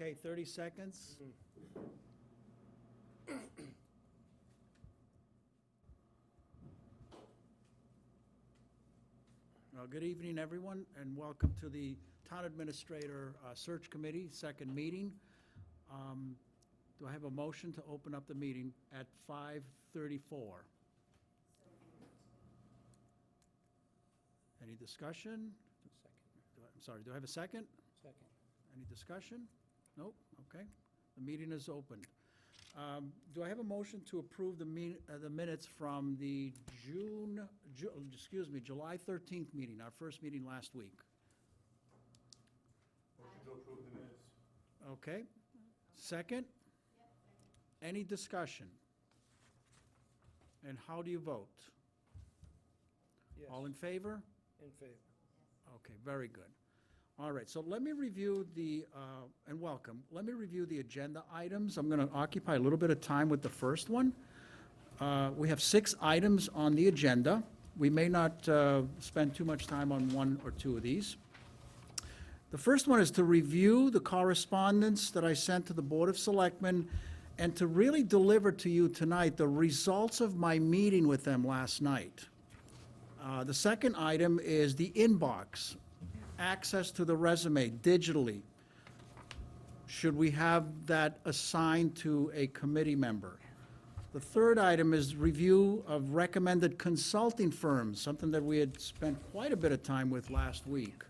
Okay, 30 seconds. Good evening, everyone, and welcome to the Town Administrator Search Committee, second meeting. Do I have a motion to open up the meeting at 5:34? Any discussion? I'm sorry, do I have a second? Second. Any discussion? Nope, okay. The meeting is opened. Do I have a motion to approve the minutes from the July 13th meeting, our first meeting last week? Motion to approve the minutes. Okay. Second? Any discussion? And how do you vote? Yes, All in favor? in favor. Okay, very good. All right, so let me review and welcome, let me review the agenda items. I'm going to occupy a little bit of time with the first one. We have 6 items on the agenda. We may not spend too much time on 1 or 2 of these. The first one is to review the correspondence that I sent to the Board of Selectmen and to really deliver to you tonight the results of my meeting with them last night. The second item is the inbox, access to the resume digitally. Should we have that assigned to a committee member? The third item is review of recommended consulting firms, something that we had spent quite a bit of time with last week.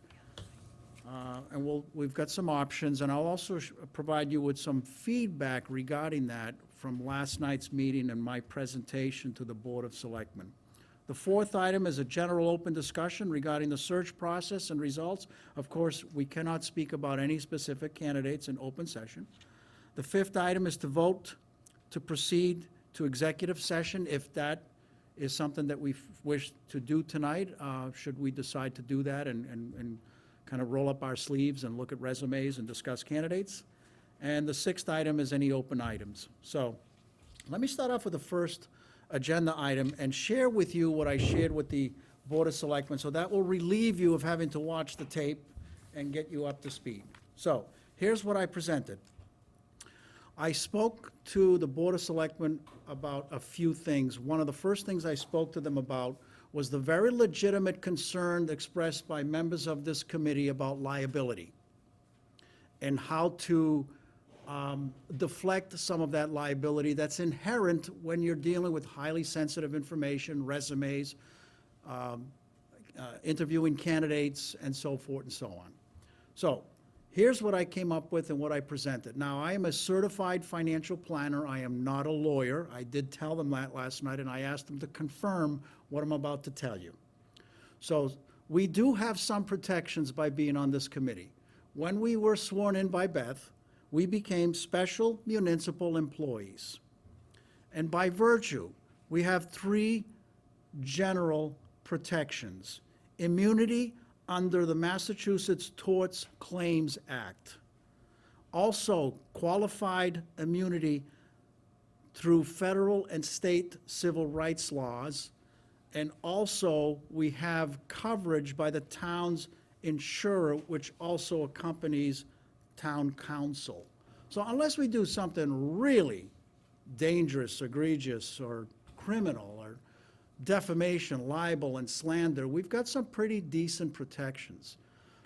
And we've got some options, and I'll also provide you with some feedback regarding that from last night's meeting and my presentation to the Board of Selectmen. The fourth item is a general open discussion regarding the search process and results. Of course, we cannot speak about any specific candidates in open session. The fifth item is to vote to proceed to executive session if that is something that we wish to do tonight, should we decide to do that and kind of roll up our sleeves and look at resumes and discuss candidates. And the sixth item is any open items. So let me start off with the first agenda item and share with you what I shared with the Board of Selectmen, so that will relieve you of having to watch the tape and get you up to speed. So here's what I presented. I spoke to the Board of Selectmen about a few things. One of the first things I spoke to them about was the very legitimate concern expressed by members of this committee about liability and how to deflect some of that liability that's inherent when you're dealing with highly sensitive information, resumes, interviewing candidates, and so forth and so on. So here's what I came up with and what I presented. Now, I am a certified financial planner. I am not a lawyer. I did tell them that last night, and I asked them to confirm what I'm about to tell you. So we do have some protections by being on this committee. When we were sworn in by Beth, we became special municipal employees. And by virtue, we have 3 general protections. Immunity under the Massachusetts Torts Claims Act. Also, qualified immunity through federal and state civil rights laws. And also, we have coverage by the town's insurer, which also accompanies town council. So unless we do something really dangerous, egregious, or criminal, or defamation, libel, and slander, we've got some pretty decent protections.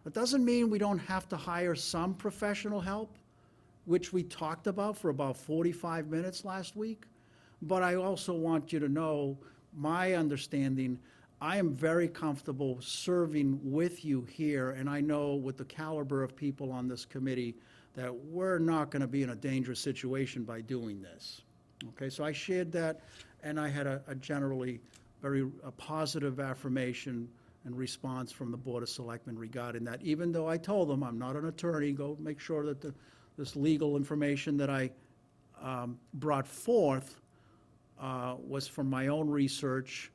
That doesn't mean we don't have to hire some professional help, which we talked about for about 45 minutes last week. But I also want you to know my understanding. I am very comfortable serving with you here, and I know with the caliber of people on this committee that we're not going to be in a dangerous situation by doing this. Okay, so I shared that, and I had a generally very positive affirmation and response from the Board of Selectmen regarding that, even though I told them I'm not an attorney. Go make sure that this legal information that I brought forth was from my own research,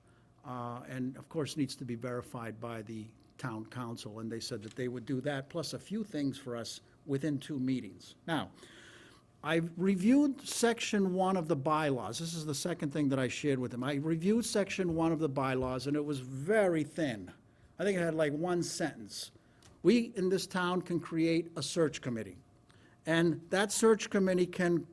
and of course needs to be verified by the town council, and they said that they would do that, plus a few things for us within 2 meetings. Now, I reviewed section 1 of the bylaws. This is the second thing that I shared with them. I reviewed section 1 of the bylaws, and it was very thin. I think it had like 1 sentence. We, in this town, can create a search committee. And that search committee can,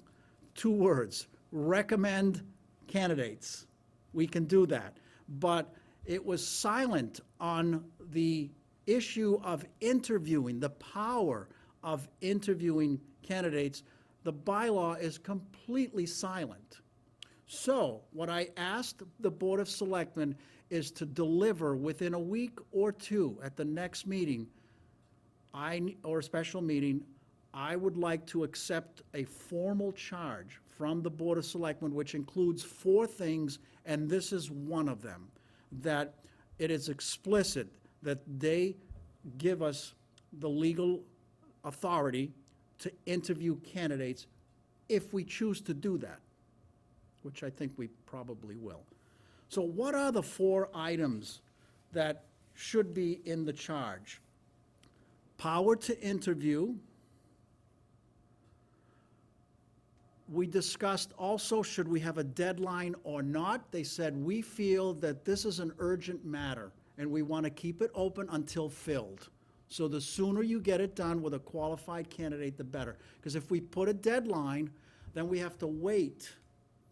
2 words, recommend candidates. We can do that. But it was silent on the issue of interviewing, the power of interviewing candidates. The bylaw is completely silent. So what I asked the Board of Selectmen is to deliver within a week or 2 at the next meeting, or a special meeting, I would like to accept a formal charge from the Board of Selectmen, which includes 4 things, and this is one of them, that it is explicit that they give us the legal authority to interview candidates if we choose to do that, which I think we probably will. So what are the 4 items that should be in the charge? Power to interview. We discussed also, should we have a deadline or not? They said, we feel that this is an urgent matter, and we want to keep it open until filled. So the sooner you get it done with a qualified candidate, the better. Because if we put a deadline, then we have to wait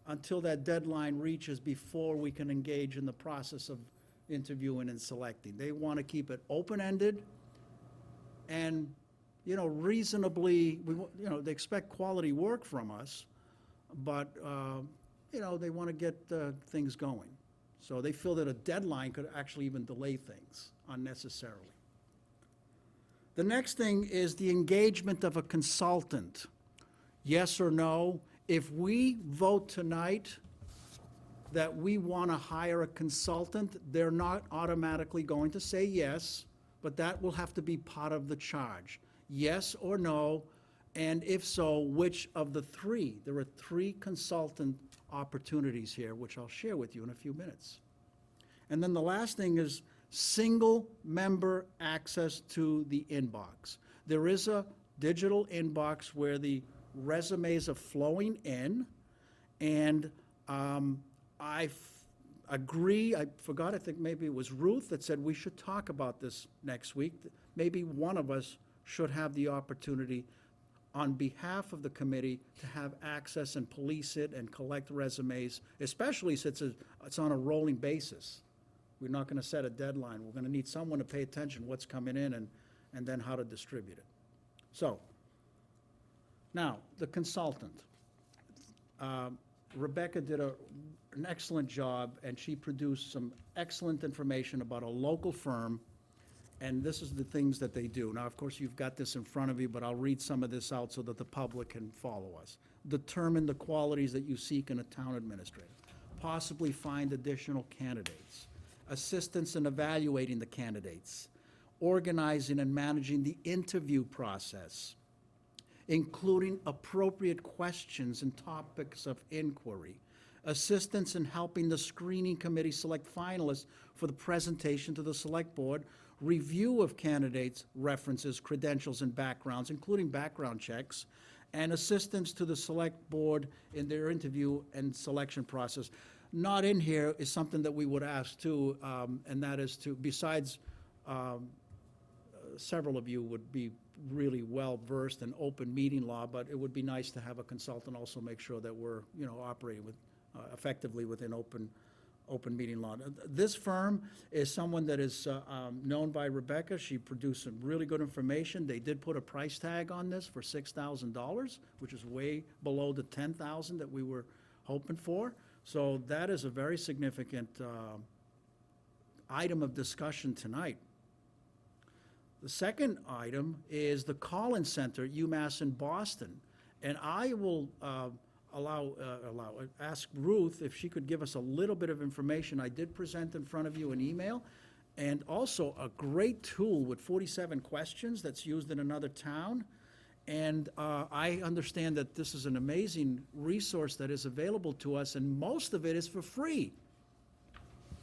until that deadline reaches before we can engage in the process of interviewing and selecting. They want to keep it open-ended and, reasonably, they expect quality work from us, but, they want to get things going. So they feel that a deadline could actually even delay things unnecessarily. The next thing is the engagement of a consultant. Yes or no? If we vote tonight that we want to hire a consultant, they're not automatically going to say yes, but that will have to be part of the charge. Yes or no, and if so, which of the 3? There are 3 consultant opportunities here, which I'll share with you in a few minutes. And then the last thing is single-member access to the inbox. There is a digital inbox where the resumes are flowing in, and I agree, I forgot, I think maybe it was Ruth that said we should talk about this next week. Maybe one of us should have the opportunity on behalf of the committee to have access and police it and collect resumes, especially since it's on a rolling basis. We're not going to set a deadline. We're going to need someone to pay attention what's coming in and then how to distribute it. So, now, the consultant. Rebecca did an excellent job, and she produced some excellent information about a local firm, and this is the things that they do. Now, of course, you've got this in front of you, but I'll read some of this out so that the public can follow us. Determine the qualities that you seek in a town administrator. Possibly find additional candidates. Assistance in evaluating the candidates. Organizing and managing the interview process, including appropriate questions and topics of inquiry. Assistance in helping the screening committee select finalists for the presentation to the select board. Review of candidates' references, credentials, and backgrounds, including background checks. And assistance to the select board in their interview and selection process. Not in here is something that we would ask too, and that is to, besides, several of you would be really well-versed in open meeting law, but it would be nice to have a consultant also make sure that we're, operating with, effectively within open meeting law. This firm is someone that is known by Rebecca. She produced some really good information. They did put a price tag on this for $6,000, which is way below the $10,000 that we were hoping for. So that is a very significant item of discussion tonight. The second item is the Collins Center at UMass in Boston. And I will ask Ruth if she could give us a little bit of information. I did present in front of you an email, and also a great tool with 47 questions that's used in another town. And I understand that this is an amazing resource that is available to us, and most of it is for free.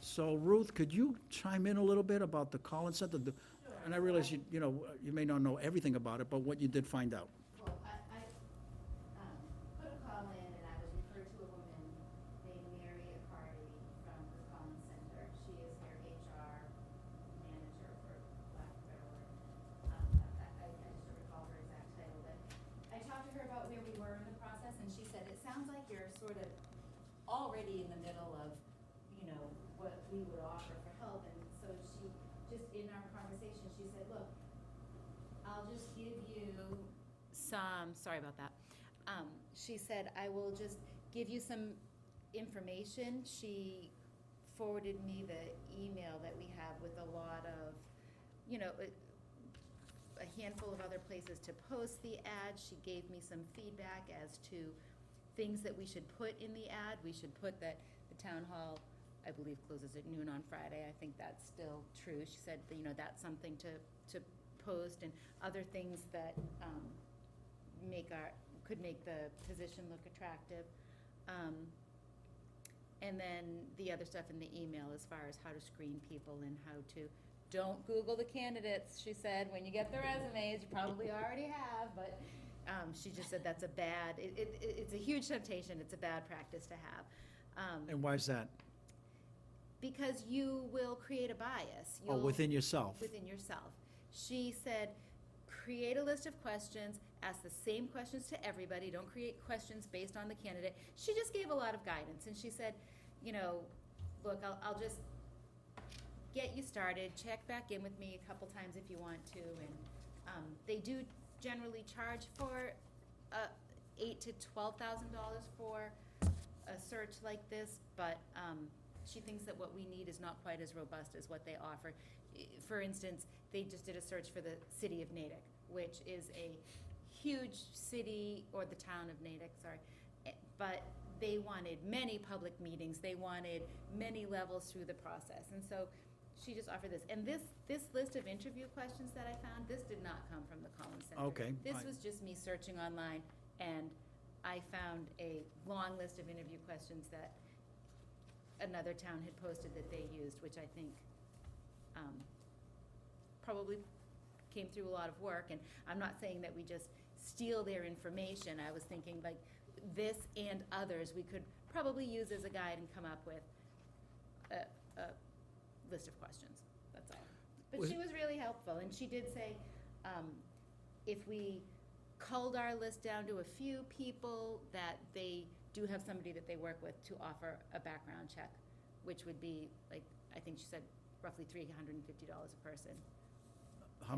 So Ruth, could you chime in a little bit about the Collins Center? And I realize you may not know everything about it, but what you did find out. Well, I put a call in, and I was referred to a woman named Mary Accardi from the Collins Center. She is their HR manager, for lack of a better word. I just don't recall her exact title, but I like you're sort of already in the middle of, you know, what we would offer for help. And so she, just in our conversation, she said, look, I'll just give you some, sorry about that. She said, I will just give you some information. She forwarded me the email that we have with a lot of, you know, a handful of other places to post the ad. She gave me some feedback as to things that we should put in the ad. We should put that the town hall, I believe, closes at noon on Friday. I think that's still true. She said that, you know, that's something to post, and other things that could make the position look attractive. And then the other stuff in the email as far as how to screen people and how to, don't Google the candidates, she said, when you get the resumes, you probably already have, but she just said that's a bad, it's a huge temptation, it's a bad practice to have. And why is that? Because you will create a bias. Oh, You'll- within yourself? Within yourself. She said, create a list of questions, ask the same questions to everybody, don't create questions based on the candidate. She just gave a lot of guidance, and she said, you know, look, I'll just get you started, check back in with me a couple times if you want to, and they do generally charge for $8,000 to $12,000 for a search like this, but she thinks that what we need is not quite as robust as what they offer. For instance, they just did a search for the city of Natick, which is a huge city, or the town of Natick, sorry, but they wanted many public meetings, they wanted many levels through the process, and so she just offered this. And this list of interview questions that I found, this did not come from the Collins Center. Okay. This was just me searching online, and I found a long list of interview questions that another town had posted that they used, which I think probably came through a lot of work. And I'm not saying that we just steal their information. I was thinking, like, this and others we could probably use as a guide and come up with a list of questions. That's all. But she was really helpful, and she did say, if we culled our list down to a few people, that they do have somebody that they work with to offer a background check, which would be, like, I think she said roughly $350 a person. How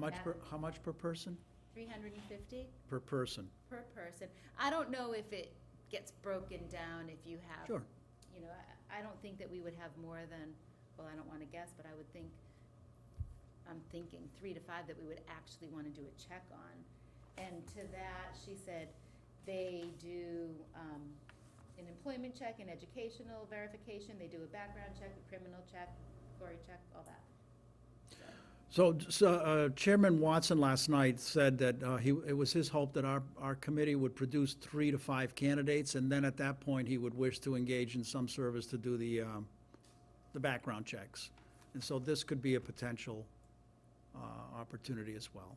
much per person? $350 Per person. per person. I don't know if it gets broken down, if you have. Sure. You know, I don't think that we would have more than, well, I don't wanna guess, but I would think, I'm thinking 3 to 5 that we would actually wanna do a check on. And to that, she said, they do, an employment check, an educational verification, they do a background check, a criminal check, Cory check, all that. So Chairman Watson last night said that it was his hope that our committee would produce 3 to 5 candidates, and then at that point, he would wish to engage in some service to do the background checks. And so this could be a potential opportunity as well.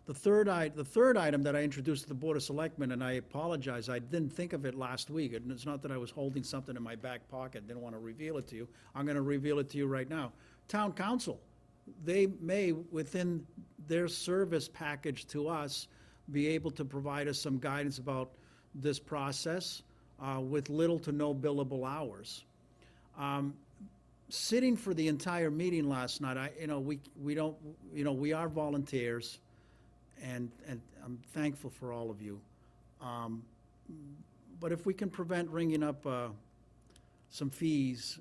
The third item that I introduced to the Board of Selectmen, and I apologize, I didn't think of it last week, and it's not that I was holding something in my back pocket, didn't want to reveal it to you. I'm going to reveal it to you right now. Town Council, they may, within their service package to us, be able to provide us some guidance about this process with little to no billable hours. Sitting for the entire meeting last night, we are volunteers, and I'm thankful for all of you. But if we can prevent ringing up some fees,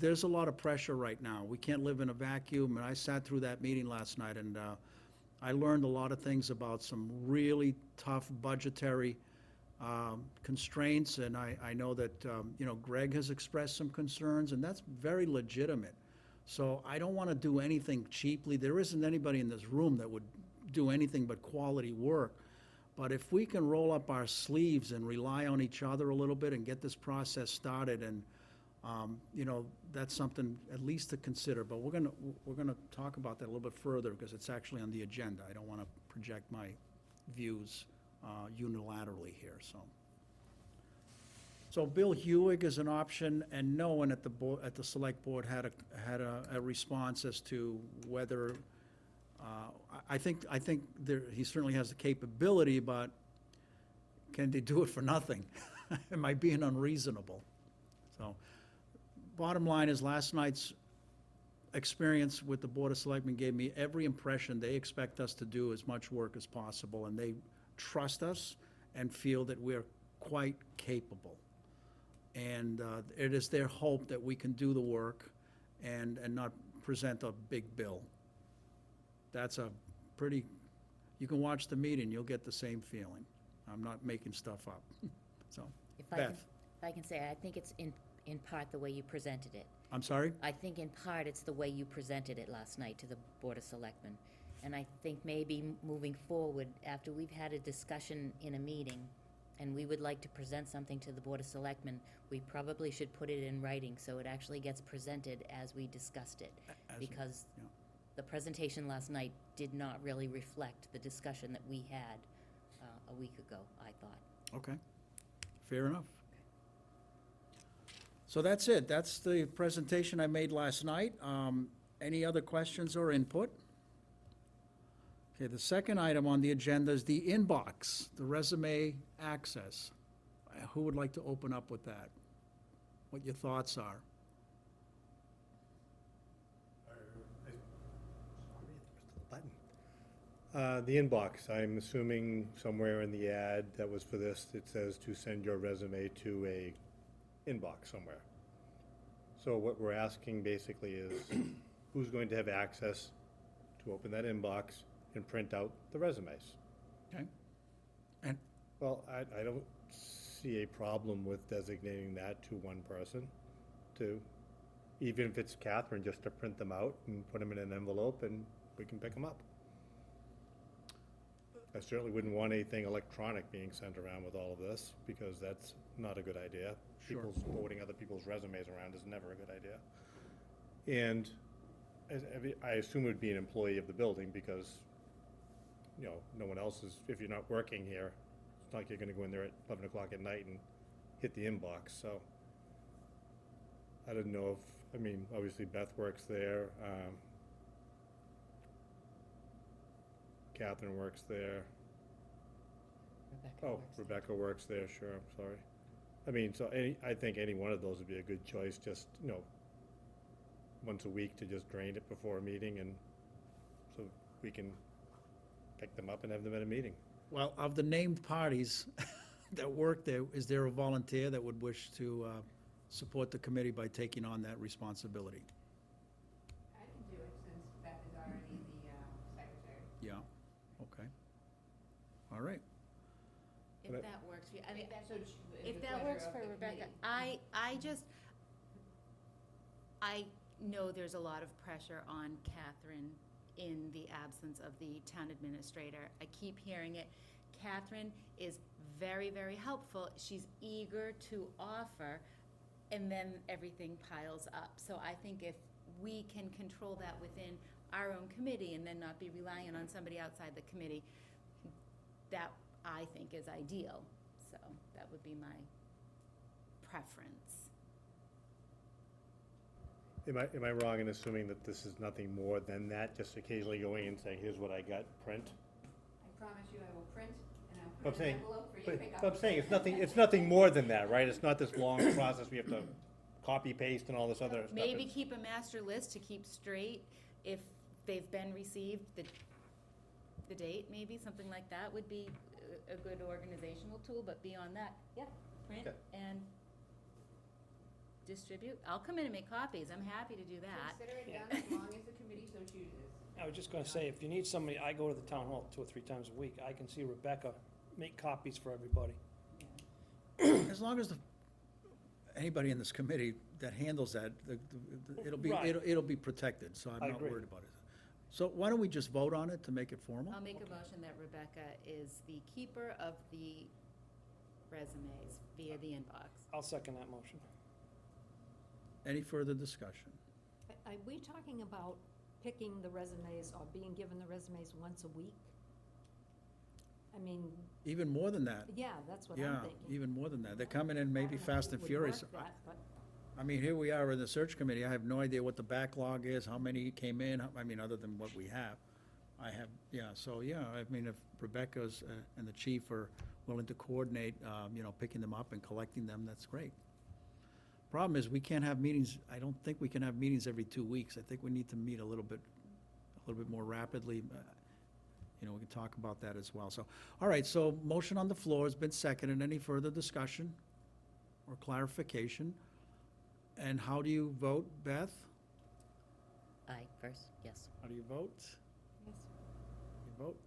there's a lot of pressure right now. We can't live in a vacuum, and I sat through that meeting last night, and I learned a lot of things about some really tough budgetary constraints, and I know that, Greg has expressed some concerns, and that's very legitimate. So I don't want to do anything cheaply. There isn't anybody in this room that would do anything but quality work. But if we can roll up our sleeves and rely on each other a little bit and get this process started, and that's something at least to consider. But we're gonna talk about that a little bit further, because it's actually on the agenda. I don't want to project my views unilaterally here. So Bill Hewig is an option, and no one at the select board had a response as to whether. I think he certainly has the capability, but can they do it for nothing? Am I being unreasonable? So, bottom line is, last night's experience with the Board of Selectmen gave me every impression they expect us to do as much work as possible, and they trust us and feel that we're quite capable. And it is their hope that we can do the work and not present a big bill. That's a pretty, you can watch the meeting, you'll get the same feeling. I'm not making stuff up. So, If I can, Beth, if I can say, I think it's in part the way you presented it. I'm sorry? I think in part it's the way you presented it last night to the Board of Selectmen. And I think maybe moving forward, after we've had a discussion in a meeting, and we would like to present something to the Board of Selectmen, we probably should put it in writing so it actually gets presented as we discussed it. As- Because yeah. the presentation last night did not really reflect the discussion that we had a week ago, I thought. Okay, fair enough. So that's it, that's the presentation I made last night. Any other questions or input? Okay, the second item on the agenda is the inbox, the resume access. Who would like to open up with that? What your thoughts are? The inbox, I'm assuming somewhere in the ad that was for this, it says to send your resume to a inbox somewhere. So what we're asking basically is, who's going to have access to open that inbox and print out the resumes? Okay? And, Well, I don't see a problem with designating that to one person, to, even if it's Catherine, just to print them out and put them in an envelope and we can pick them up. I certainly wouldn't want anything electronic being sent around with all of this, because that's not a good idea. Sure. Forwarding other people's resumes around is never a good idea. And I assume it would be an employee of the building, because, you know, no one else is, if you're not working here, it's not like you're gonna go in there at 11 o'clock at night and hit the inbox, so. I don't know if, I mean, obviously Beth works there, Catherine works there. Rebecca Oh, works there. Rebecca works there, sure, I'm sorry. I mean, so I think any one of those would be a good choice, just, you know, once a week to just drain it before a meeting, and so we can pick them up and have them at a meeting. well, of the named parties that work there, is there a volunteer that would wish to support the committee by taking on that responsibility? I can do it since Beth is already the secretary. Yeah, okay. All right. If But I- that works for you, I mean, So if that works for Rebecca, I know there's a lot of pressure on Catherine in the absence of the town administrator. I keep hearing it. Catherine is very, very helpful. She's eager to offer, and then everything piles up. So I think if we can control that within our own committee and then not be reliant on somebody outside the committee, that I think is ideal. So that would be my preference. Am I wrong in assuming that this is nothing more than that, just occasionally going and saying, here's what I got, print? I promise you I will print, and I'll I'm put an saying, envelope for you to but pick up. but I'm saying, it's nothing more than that, right? It's not this long process, we have to copy, paste, and all this other stuff. Maybe It's- keep a master list to keep straight if they've been received, the date, maybe, something like that would be a good organizational tool, but beyond that, yeah, print Okay. and distribute. I'll come in and make copies, I'm happy to do that. Consider it Yeah. done as long as the committee so chooses. I was just gonna say, if you need somebody, I go to the town hall 2 or 3 times a week. I can see Rebecca make copies for everybody. As long as anybody in this committee that handles that, it'll be, Right. it'll be protected, so I'm I not agree. worried about it. So why don't we just vote on it to make it formal? I'll make a motion that Rebecca is the keeper of the resumes via the inbox. I'll second that motion. Any further discussion? Are we talking about picking the resumes or being given the resumes once a week? I mean, Even more than that? yeah, that's what I'm Yeah, thinking. even more than that. They're coming in maybe I don't know fast how and it would furious. work that, but I mean, here we are in the search committee. I have no idea what the backlog is, how many came in, I mean, other than what we have. I have, yeah, so, yeah, I mean, if Rebecca's and the chief are willing to coordinate, picking them up and collecting them, that's great. Problem is, we can't have meetings, I don't think we can have meetings every 2 weeks. I think we need to meet a little bit more rapidly. We can talk about that as well. So, all right, so motion on the floor has been seconded. Any further discussion or clarification? And how do you vote, Beth? Aye, first, yes. How do you vote? Yes. You vote?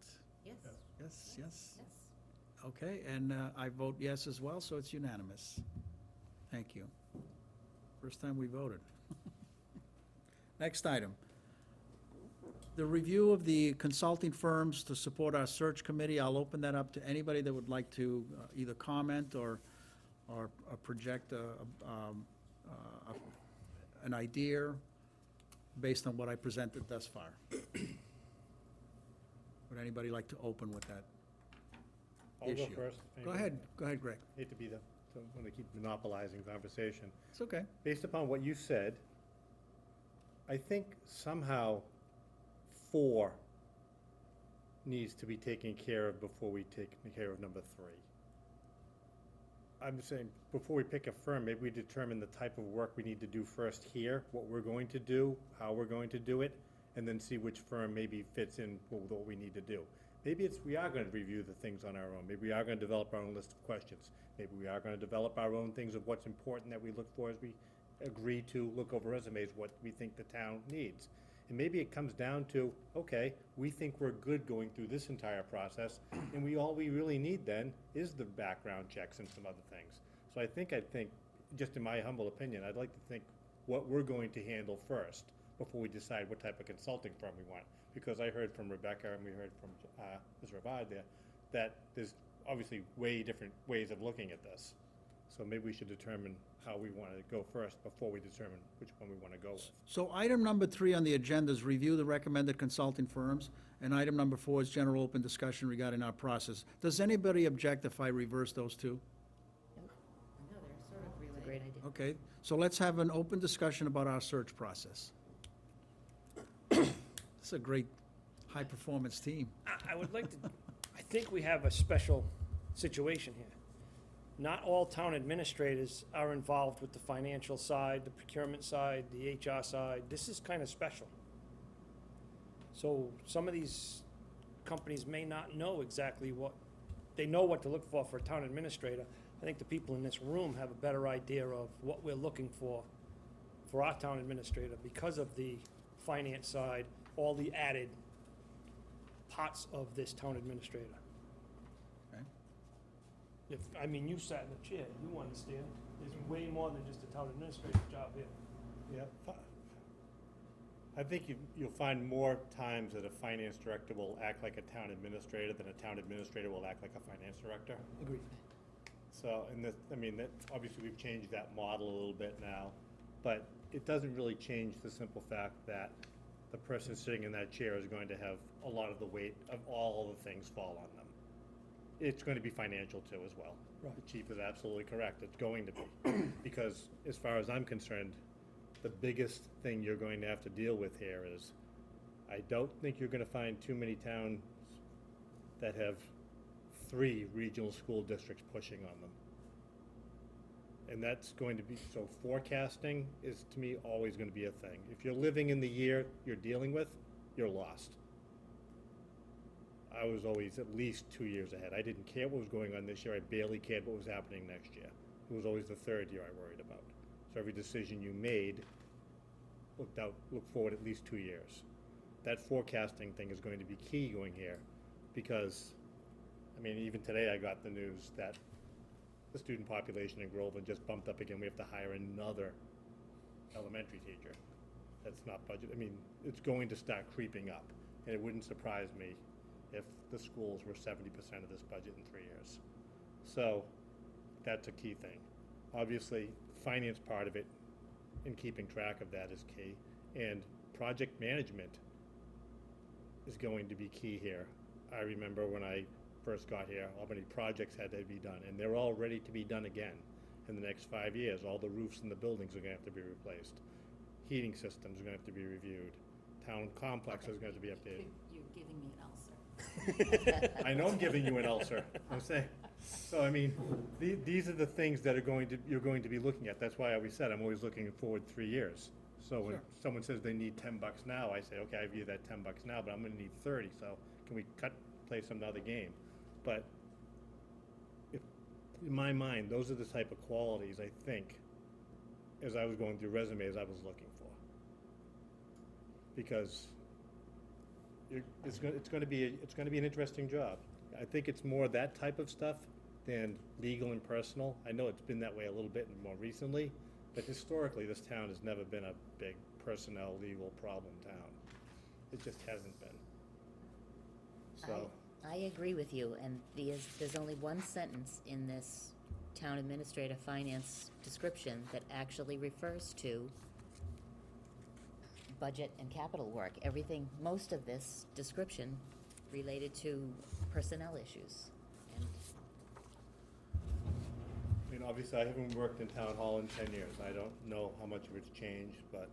Yes. Yes, yes. Yes. Okay, and I vote yes as well, so it's unanimous. Thank you. First time we voted. Next item. The review of the consulting firms to support our search committee. I'll open that up to anybody that would like to either comment or project an idea based on what I presented thus far. Would anybody like to open with that I'll go issue? first. Go ahead, Greg. Hate to be the one to keep monopolizing conversation. It's okay. Based upon what you said, I think somehow 4 needs to be taken care of before we take care of number 3. I'm saying, before we pick a firm, maybe we determine the type of work we need to do first here, what we're going to do, how we're going to do it, and then see which firm maybe fits in with what we need to do. Maybe we are gonna review the things on our own. Maybe we are gonna develop our own list of questions. Maybe we are gonna develop our own things of what's important that we look for as we agree to look over resumes, what we think the town needs. And maybe it comes down to, okay, we think we're good going through this entire process, and all we really need then is the background checks and some other things. So I think, just in my humble opinion, I'd like to think what we're going to handle first before we decide what type of consulting firm we want. Because I heard from Rebecca and we heard from Ms. Ravad there, that there's obviously way different ways of looking at this. So maybe we should determine how we want to go first before we determine which one we want to go with. So item number 3 on the agenda is review the recommended consulting firms, and item number 4 is general open discussion regarding our process. Does anybody object if I reverse those two? No, they're sort of It's a related. great idea. Okay, so let's have an open discussion about our search process. It's a great, high-performance team. I would like to, I think we have a special situation here. Not all town administrators are involved with the financial side, the procurement side, the HR side. This is kind of special. So some of these companies may not know exactly they know what to look for a town administrator. I think the people in this room have a better idea of what we're looking for our town administrator because of the finance side, all the added parts of this town administrator. Okay. You sat in the chair, you understand, there's way more than just a town administrator's job here. Yeah. I think you'll find more times that a finance director will act like a town administrator than a town administrator will act like a finance director. Agreed. So, obviously we've changed that model a little bit now, but it doesn't really change the simple fact that the person sitting in that chair is going to have a lot of the weight of all the things fall on them. It's going to be financial too as well. Right. The chief is absolutely correct, it's going to be. Because as far as I'm concerned, the biggest thing you're going to have to deal with here is, I don't think you're gonna find too many towns that have 3 regional school districts pushing on them. And that's going to be, so forecasting is, to me, always gonna be a thing. If you're living in the year you're dealing with, you're lost. I was always at least 2 years ahead. I didn't care what was going on this year, I barely cared what was happening next year. It was always the 3rd year I worried about. So every decision you made, look forward at least 2 years. That forecasting thing is going to be key going here, because, even today I got the news that the student population in Groveland just bumped up again. We have to hire another elementary teacher. That's not budget, it's going to start creeping up, and it wouldn't surprise me if the schools were 70% of this budget in 3 years. So, that's a key thing. Obviously, finance part of it and keeping track of that is key, and project management is going to be key here. I remember when I first got here, how many projects had to be done, and they're all ready to be done again in the next 5 years. All the roofs in the buildings are gonna have to be replaced. Heating systems are gonna have to be reviewed. Town complex is gonna have to be updated. You giving me an ulcer. I know I'm giving you an ulcer, I'm saying. So, I mean, these are the things that you're going to be looking at. That's why I always said, I'm always looking forward 3 years. So when Sure. someone says they need $10 now, I say, okay, I view that $10 now, but I'm gonna need 30, so can we play some other game? But if, in my mind, those are the type of qualities, I think, as I was going through resumes, I was looking for. Because it's gonna be an interesting job. I think it's more that type of stuff than legal and personal. I know it's been that way a little bit more recently, but historically, this town has never been a big personnel legal problem town. It just hasn't been. So, I agree with you, and there's only one sentence in this town administrator finance description that actually refers to budget and capital work. Everything, most of this description related to personnel issues. And I mean, obviously, I haven't worked in town hall in 10 years. I don't know how much of it's changed, but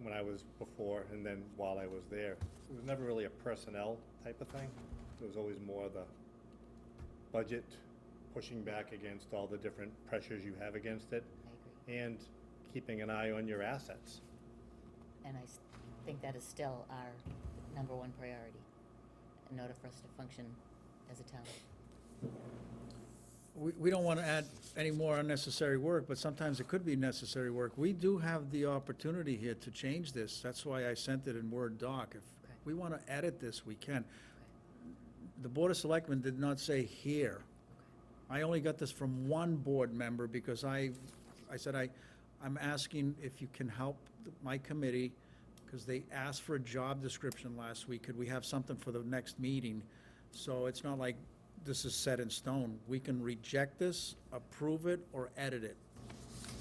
when I was before and then while I was there, it was never really a personnel type of thing. It was always more the budget, pushing back against all the different pressures you have against it, I agree. and keeping an eye on your assets. And I think that is still our number one priority in order for us to function as a town. We don't want to add any more unnecessary work, but sometimes it could be necessary work. We do have the opportunity here to change this. That's why I sent it in Word doc. If Okay. we want to edit this, we can. The Board of Selectmen did not say here. I only got this from one board member because I said I'm asking if you can help my committee, because they asked for a job description last week. Could we have something for the next meeting? So it's not like this is set in stone. We can reject this, approve it, or edit it.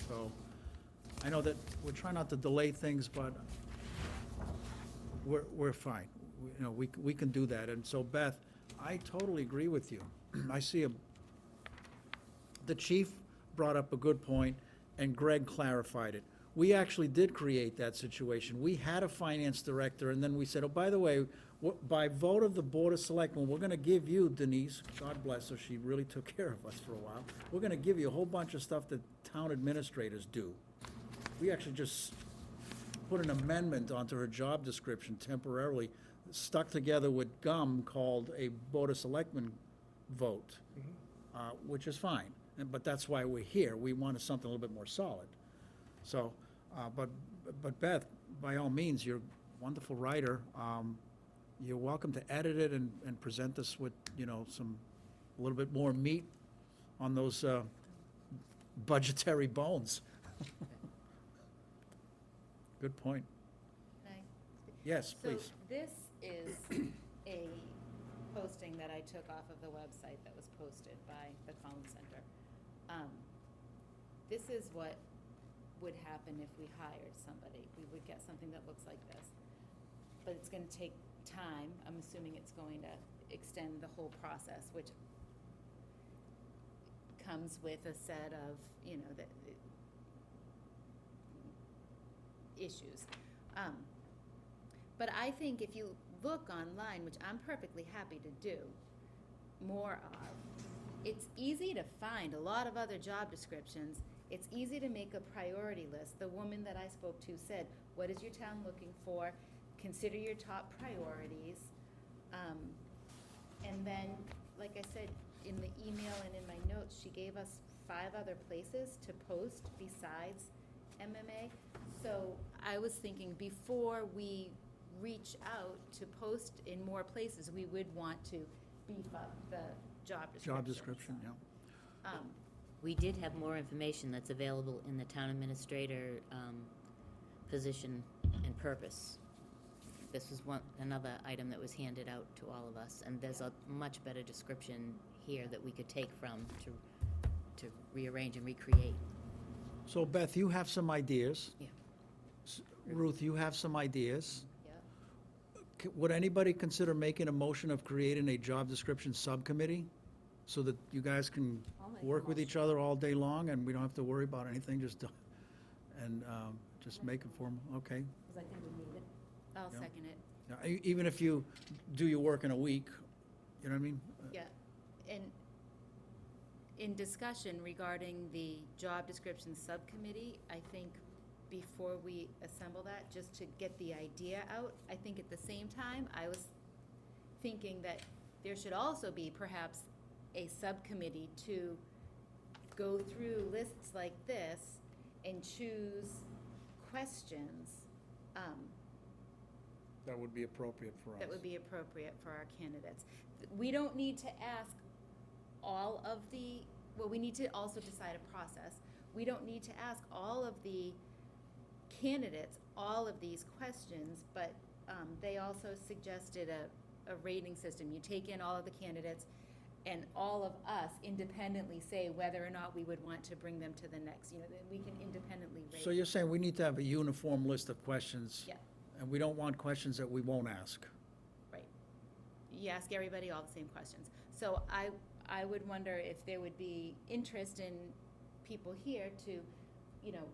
So I know that we're trying not to delay things, but we're fine. We can do that. And so Beth, I totally agree with you. I see the chief brought up a good point, and Greg clarified it. We actually did create that situation. We had a finance director, and then we said, oh, by the way, by vote of the Board of Selectmen, we're gonna give you, Denise, God bless her, she really took care of us for a while. We're gonna give you a whole bunch of stuff that town administrators do. We actually just put an amendment onto her job description temporarily, stuck together with gum, called a Board of Selectmen vote, which is fine. But that's why we're here. We wanted something a little bit more solid. So, but Beth, by all means, you're a wonderful writer. You're welcome to edit it and present us with, a little bit more meat on those budgetary bones. Good point. Can I Yes, please. So this is a posting that I took off of the website that was posted by the Collins Center. This is what would happen if we hired somebody. We would get something that looks like this. But it's gonna take time. I'm assuming it's going to extend the whole process, which comes with a set of, issues. But I think if you look online, which I'm perfectly happy to do more of, it's easy to find a lot of other job descriptions. It's easy to make a priority list. The woman that I spoke to said, what is your town looking for? Consider your top priorities. And then, like I said, in the email and in my notes, she gave us 5 other places to post besides MMA. So I was thinking before we reach out to post in more places, we would want to beef up the job description. Job description, yeah. We did have more information that's available in the town administrator position and purpose. This was another item that was handed out to all of us, and there's a much better description here that we could take from to rearrange and recreate. So Beth, you have some ideas. Yeah. Ruth, you have some ideas. Yep. Would anybody consider making a motion of creating a job description subcommittee so that you guys can I'll make a work with each motion. other all day long and we don't have to worry about anything, just make it formal, okay? Because I think we need it. I'll Yeah. second it. Now, even if you do your work in a week, you know what I mean? Yeah, and in discussion regarding the job description subcommittee, I think before we assemble that, just to get the idea out, I think at the same time, I was thinking that there should also be perhaps a subcommittee to go through lists like this and choose questions, That would be appropriate for us. that would be appropriate for our candidates. We don't need to ask all of the, well, we need to also decide a process. We don't need to ask all of the candidates all of these questions, but they also suggested a rating system. You take in all of the candidates, and all of us independently say whether or not we would want to bring them to the next, you know, that we can independently rate. So you're saying we need to have a uniform list of questions? Yeah. And we don't want questions that we won't ask? Right. You ask everybody all the same questions. So I would wonder if there would be interest in people here to, you know,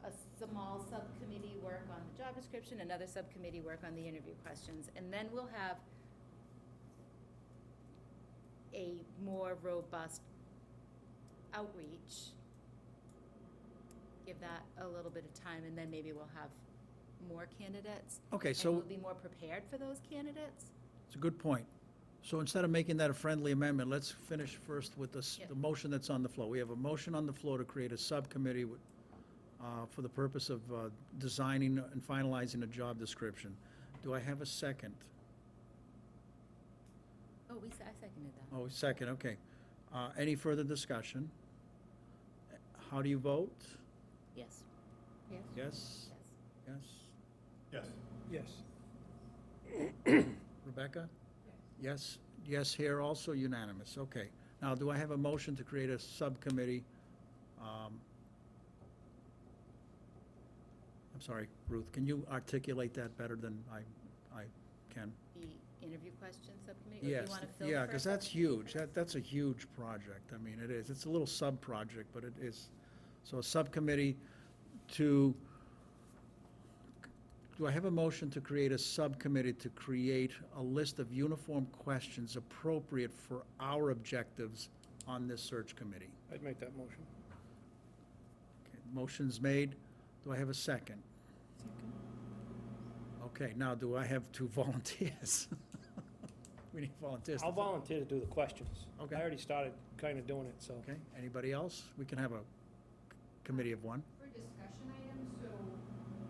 a small subcommittee work on the job description, another subcommittee work on the interview questions, and then we'll have a more robust outreach. Give that a little bit of time, and then maybe we'll have more candidates. Okay, And so we'll be more prepared for those candidates. it's a good point. So instead of making that a friendly amendment, let's finish first with Yeah. the motion that's on the floor. We have a motion on the floor to create a subcommittee for the purpose of designing and finalizing a job description. Do I have a second? Oh, I seconded that. Oh, second, okay. Any further discussion? How do you vote? Yes. Yes? Yes? Yes? Yes. Yes. Rebecca? Yes? Yes here also, unanimous, okay. Now, do I have a motion to create a subcommittee? I'm sorry, Ruth, can you articulate that better than I can? The interview question subcommittee? Or do you Yes, wanna fill yeah, the because first that's subcommittee huge. first? That's a huge project. I mean, it is. It's a little sub-project, but it is. So a subcommittee to, do I have a motion to create a subcommittee to create a list of uniform questions appropriate for our objectives on this search committee? I'd make that motion. Okay, motion's made. Do I have a second? Okay, now do I have two volunteers? We need volunteers. I'll volunteer to do the questions. Okay. I already started kind of doing it, so. Okay, anybody else? We can have a committee of one. For discussion items, so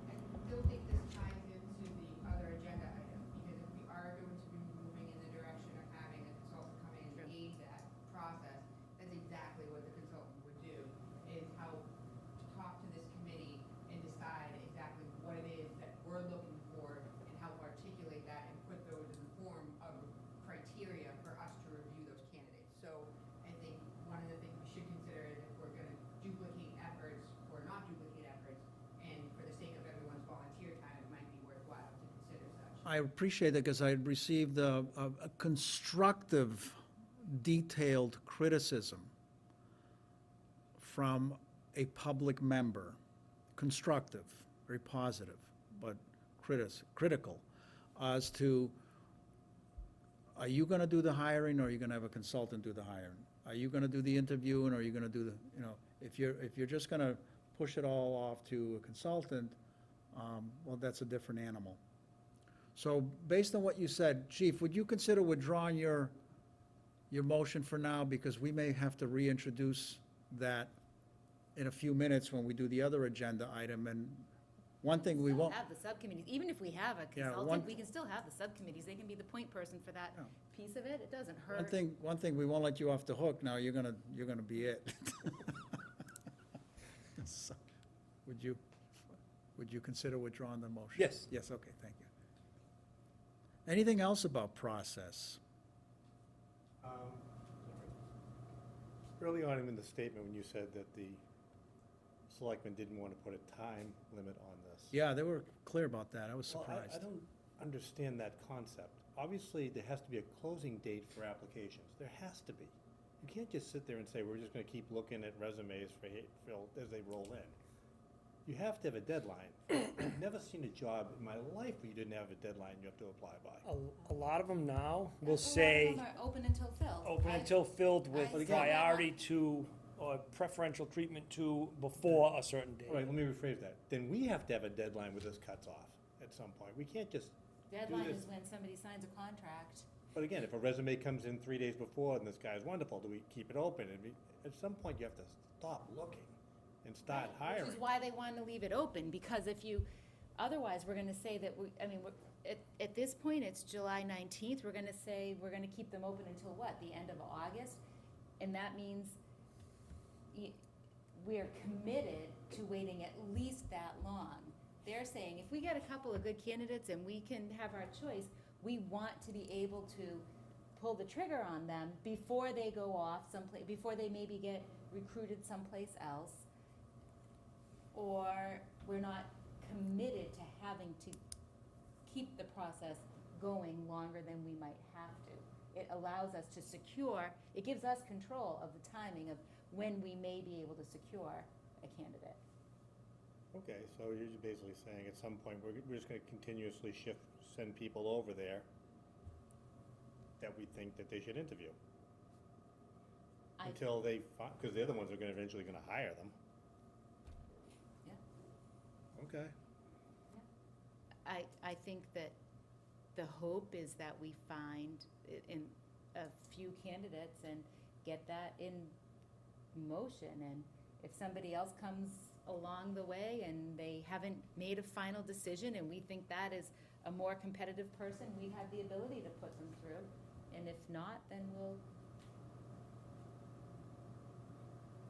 I don't think this ties into the other agenda items, because if we are going to be moving in the direction of having a consultant come in and aid that process, that's exactly what the consultant would do, is help to talk to this committee and decide exactly what it is that we're looking for, and help articulate that and put those in the form of criteria for us to review those candidates. So I think one of the things we should consider is if we're gonna duplicate efforts or not duplicate efforts, and for the sake of everyone's volunteer time, it might be worthwhile to consider such. I appreciate that because I had received a constructive, detailed criticism from a public member. Constructive, very positive, but critical as to, are you going to do the hiring or are you going to have a consultant do the hiring? Are you going to do the interviewing or are you going to do the, you know, if you're just going to push it all off to a consultant, well, that's a different animal. So based on what you said, Chief, would you consider withdrawing your motion for now? Because we may have to reintroduce that in a few minutes when we do the other agenda item. And one thing we Still won't, have the subcommittees, even if we have a Yeah, consultant, one- we can still have the subcommittees, they can be the point person for that Yeah. piece of it, it doesn't hurt. one thing we won't let you off the hook now, you're gonna be it. So, would you consider withdrawing the motion? Yes. Yes, okay, thank you. Anything else about process? Early on in the statement, when you said that the selectmen didn't want to put a time limit on this. Yeah, they were clear about that, I was Well, I surprised. don't understand that concept. Obviously, there has to be a closing date for applications. There has to be. You can't just sit there and say, we're just gonna keep looking at resumes for as they roll in. You have to have a deadline. I've never seen a job in my life where you didn't have a deadline you have to apply by. A lot of them now will A lot of say, them are open until filled. open until filled with I- priority to, or preferential treatment to, before a certain All right, date. let me rephrase that. Then we have to have a deadline where this cuts off at some point. We can't just, Deadline this. is when somebody signs a contract. but again, if a resume comes in 3 days before and this guy's wonderful, do we keep it open? At some point, you have to stop looking and start hiring. Which is why they want to leave it open, because if you, otherwise, we're gonna say that at this point, it's July 19th, we're gonna say, we're gonna keep them open until what, the end of August? And that means we're committed to waiting at least that long. They're saying, if we get a couple of good candidates and we can have our choice, we want to be able to pull the trigger on them before they go off someplace, before they maybe get recruited someplace else. Or we're not committed to having to keep the process going longer than we might have to. It allows us to secure, it gives us control of the timing of when we may be able to secure a candidate. Okay, so you're basically saying at some point, we're just gonna continuously send people over there that we think that they should interview. I- Until they, because they're the ones who are eventually gonna hire them. Yeah. Okay. I think that the hope is that we find in a few candidates and get that in motion. And if somebody else comes along the way and they haven't made a final decision and we think that is a more competitive person, we have the ability to put them through. And if not, then we'll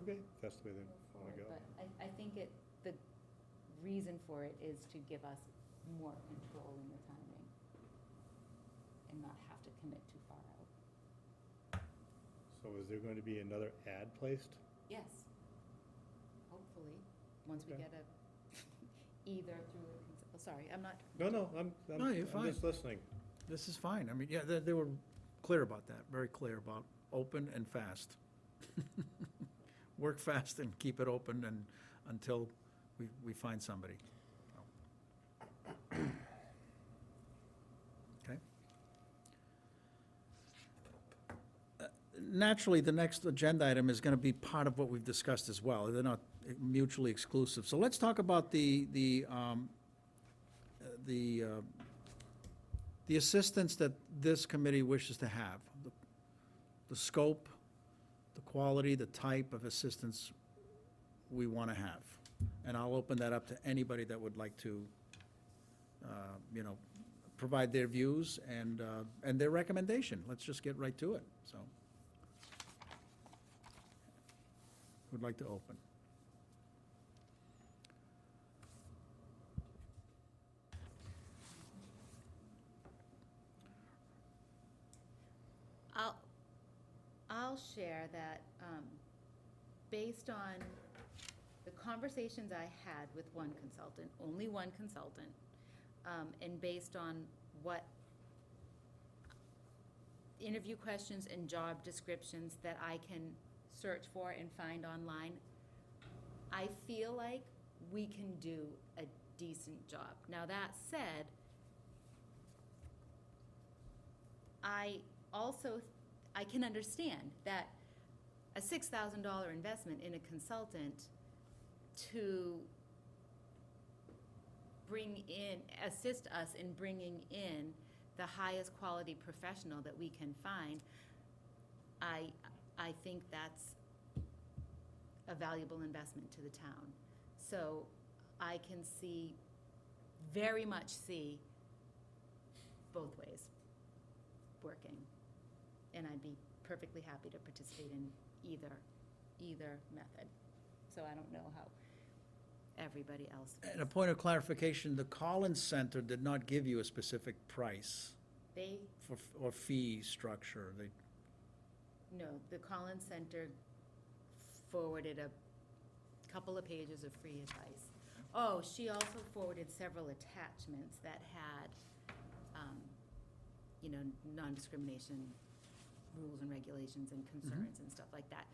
Okay, that's the way move they wanna forward. go. But I think the reason for it is to give us more control in the timing and not have to commit too far out. So is there going to be another ad placed? Yes, hopefully, once we Okay. get a, either through, sorry, I'm not. No, I'm No, you're fine. just listening. This is fine. I mean, yeah, they were clear about that, very clear about open and fast. Work fast and keep it open and until we find somebody. Okay. Naturally, the next agenda item is gonna be part of what we've discussed as well. They're not mutually exclusive. So let's talk about the assistance that this committee wishes to have. The scope, the quality, the type of assistance we want to have. And I'll open that up to anybody that would like to, provide their views and their recommendation. Let's just get right to it, so. Who'd like to open? I'll share that, based on the conversations I had with one consultant, only one consultant, and based on what interview questions and job descriptions that I can search for and find online, I feel like we can do a decent job. Now, that said, I can understand that a $6,000 investment in a consultant to assist us in bringing in the highest quality professional that we can find, I think that's a valuable investment to the town. So I can very much see both ways working. And I'd be perfectly happy to participate in either method. So I don't know how everybody else And a feels. point of clarification, the Collins Center did not give you a specific price They, or fee structure. no, the Collins Center forwarded a couple of pages of free advice. Oh, she also forwarded several attachments that had, non-discrimination rules and regulations and concerns and stuff like that.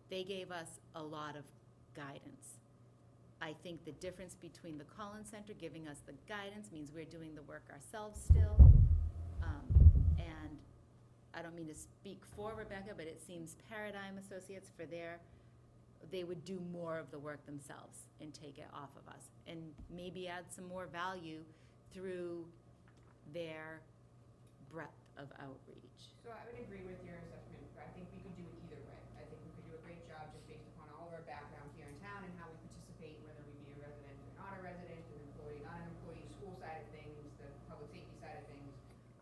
They gave us a lot of guidance. I think the difference between the Collins Center giving us the guidance means we're doing the work ourselves still. And I don't mean to speak for Rebecca, but it seems Paradigm Associates they would do more of the work themselves and take it off of us, and maybe add some more value through their breadth of outreach. So I would agree with your assessment, but I think we could do it either way. I think we could do a great job just based upon all of our background here in town and how we participate, whether we be a resident or not a resident, an employee, not an employee, school side of things, the public safety side of things,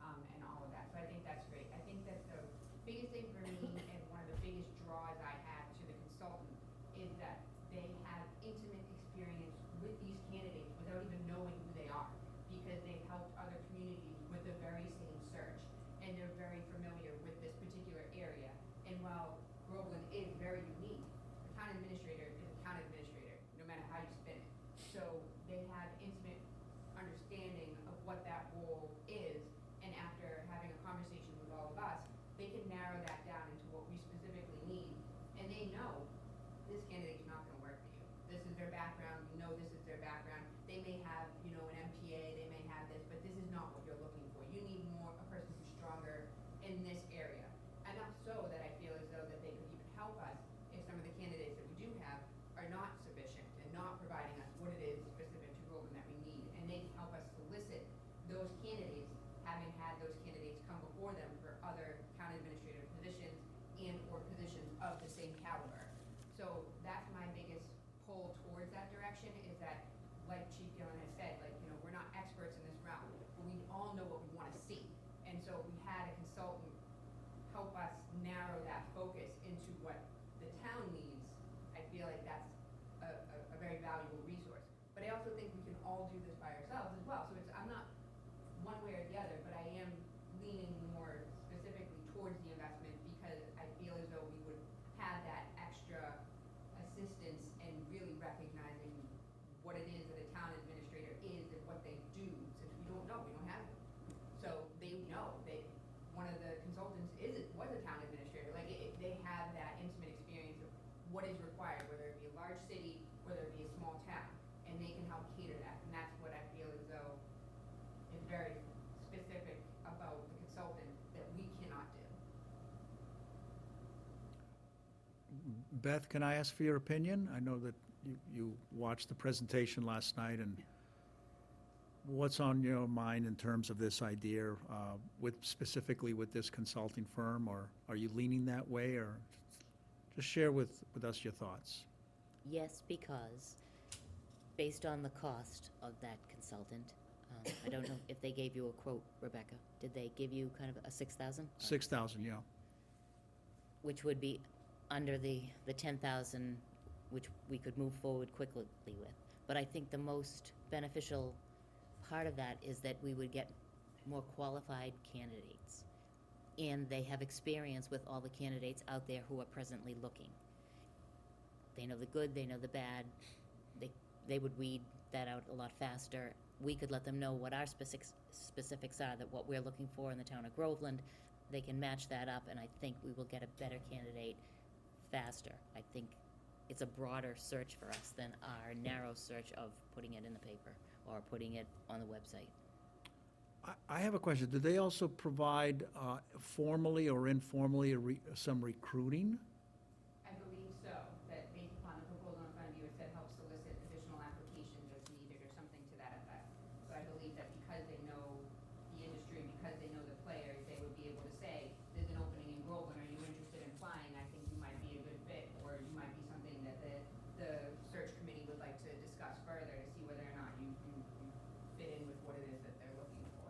and all of that. So I think that's great. I think that the biggest thing for me and one of the biggest draws I had to the consultant is that they have intimate experience with these candidates without even knowing who they are, because they've helped other communities with the very same search, and they're very familiar with this particular area. And while Groveland is very unique, the town administrator is a town administrator, no matter how you spin it. So they have intimate understanding of what that role is, and after having a conversation with all of us, they can narrow that down into what we specifically need, and they know this candidate's not gonna work for you. This is their background, we know this is their background. They may have, an MPA, they may have this, but this is not what you're looking for. You need a person who's stronger in this area. Enough so that I feel as though that they could even help us if some of the candidates that we do have are not sufficient and not providing us what it is specific to Groveland that we need. And they can help us solicit those candidates, having had those candidates come before them for other town administrative positions and or positions of the same caliber. So that's my biggest pull towards that direction, is that, like Chief Gillen has said, we're not experts in this realm, but we all know what we want to see. And so we had a consultant help us narrow that focus into what the town needs. I feel like that's a very valuable resource. But I also think we can all do this by ourselves as well. So I'm not one way or the other, but I am leaning more specifically towards the investment, because I feel as though we would have that extra assistance and really recognizing what it is that a town administrator is and what they do, since we don't know, we don't have them. So they know, one of the consultants was a town administrator, they have that intimate experience of what is required, whether it be a large city, whether it be a small town, and they can help cater that, and that's what I feel as though is very specific about the consultant that we cannot do. Beth, can I ask for your opinion? I know that you watched the presentation last night, and what's on your mind in terms of this idea, specifically with this consulting firm, or are you leaning that way, or just share with us your thoughts? Yes, because based on the cost of that consultant, I don't know if they gave you a quote, Rebecca. Did they give you kind of a 6,000? 6,000, yeah. Which would be under the 10,000, which we could move forward quickly with. But I think the most beneficial part of that is that we would get more qualified candidates. And they have experience with all the candidates out there who are presently looking. They know the good, they know the bad. They would weed that out a lot faster. We could let them know what our specifics are, that what we're looking for in the town of Groveland. They can match that up, and I think we will get a better candidate faster. I think it's a broader search for us than our narrow search of putting it in the paper or putting it on the website. I have a question. Do they also provide formally or informally some recruiting? I believe so, that based upon the proposal in front of you, it said help solicit additional applications as needed or something to that effect. So I believe that because they know the industry, because they know the players, they would be able to say, there's an opening in Groveland, are you interested in applying? I think you might be a good fit, or you might be something that the search committee would like to discuss further to see whether or not you fit in with what it is that they're looking for.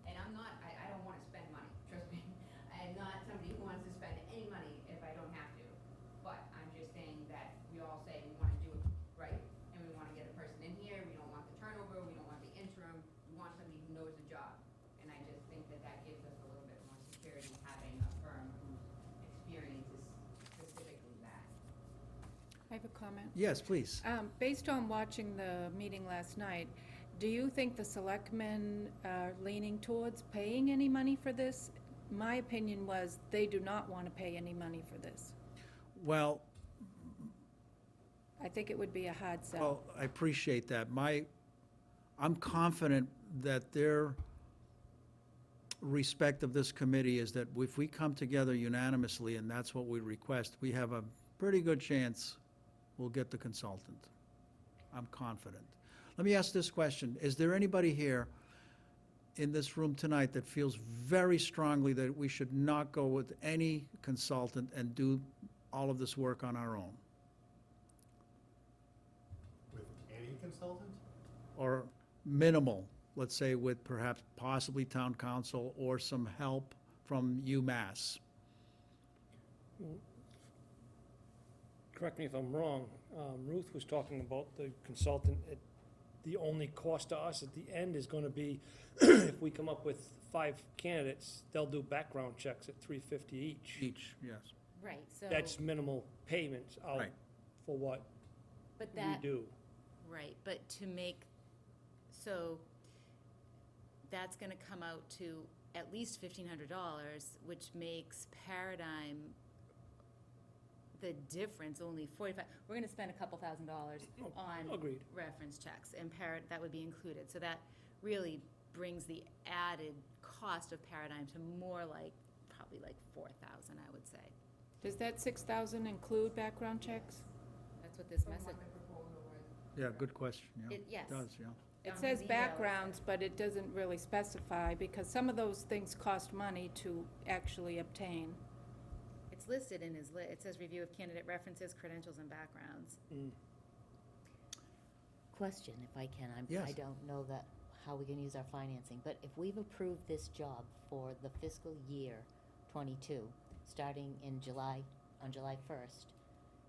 And I don't want to spend money, trust me. I am not somebody who wants to spend any money if I don't have to. But I'm just saying that we all say we want to do it right, and we want to get a person in here, we don't want the turnover, we don't want the interim, we want somebody who knows the job. And I just think that that gives us a little bit more security, having a firm whose experience is specifically that. I have a comment. Yes, please. Based on watching the meeting last night, do you think the selectmen are leaning towards paying any money for this? My opinion was they do not want to pay any money for this. Well, I think it would be a hard sell. Well, I appreciate that. I'm confident that their respect of this committee is that if we come together unanimously and that's what we request, we have a pretty good chance we'll get the consultant. I'm confident. Let me ask this question. Is there anybody here in this room tonight that feels very strongly that we should not go with any consultant and do all of this work on our own? With any consultant? Or minimal, let's say with perhaps possibly town council or some help from UMass? Correct me if I'm wrong, Ruth was talking about the consultant, the only cost to us at the end is gonna be, if we come up with 5 candidates, they'll do background checks at $350 each. Each, yes. Right, so. That's minimal payments out Right. for what But we that, do. right, but to make, so that's gonna come out to at least $1,500, which makes Paradigm the difference only 45. We're gonna spend a couple $1,000s Oh, on agreed. reference checks, and that would be included. So that really brings the added cost of Paradigm to more like, probably like 4,000, I would say. Does that 6,000 include background checks? That's what this From message, what the proposal was. Yeah, good question, yeah. Yes. It does, yeah. It On says the email, it backgrounds, says- but it doesn't really specify, because some of those things cost money to actually obtain. it's listed in his it says review of candidate references, credentials, and backgrounds. Question, if I can, I Yes. don't know that, how we can use our financing, but if we've approved this job for the fiscal year 22, starting in July, on July 1st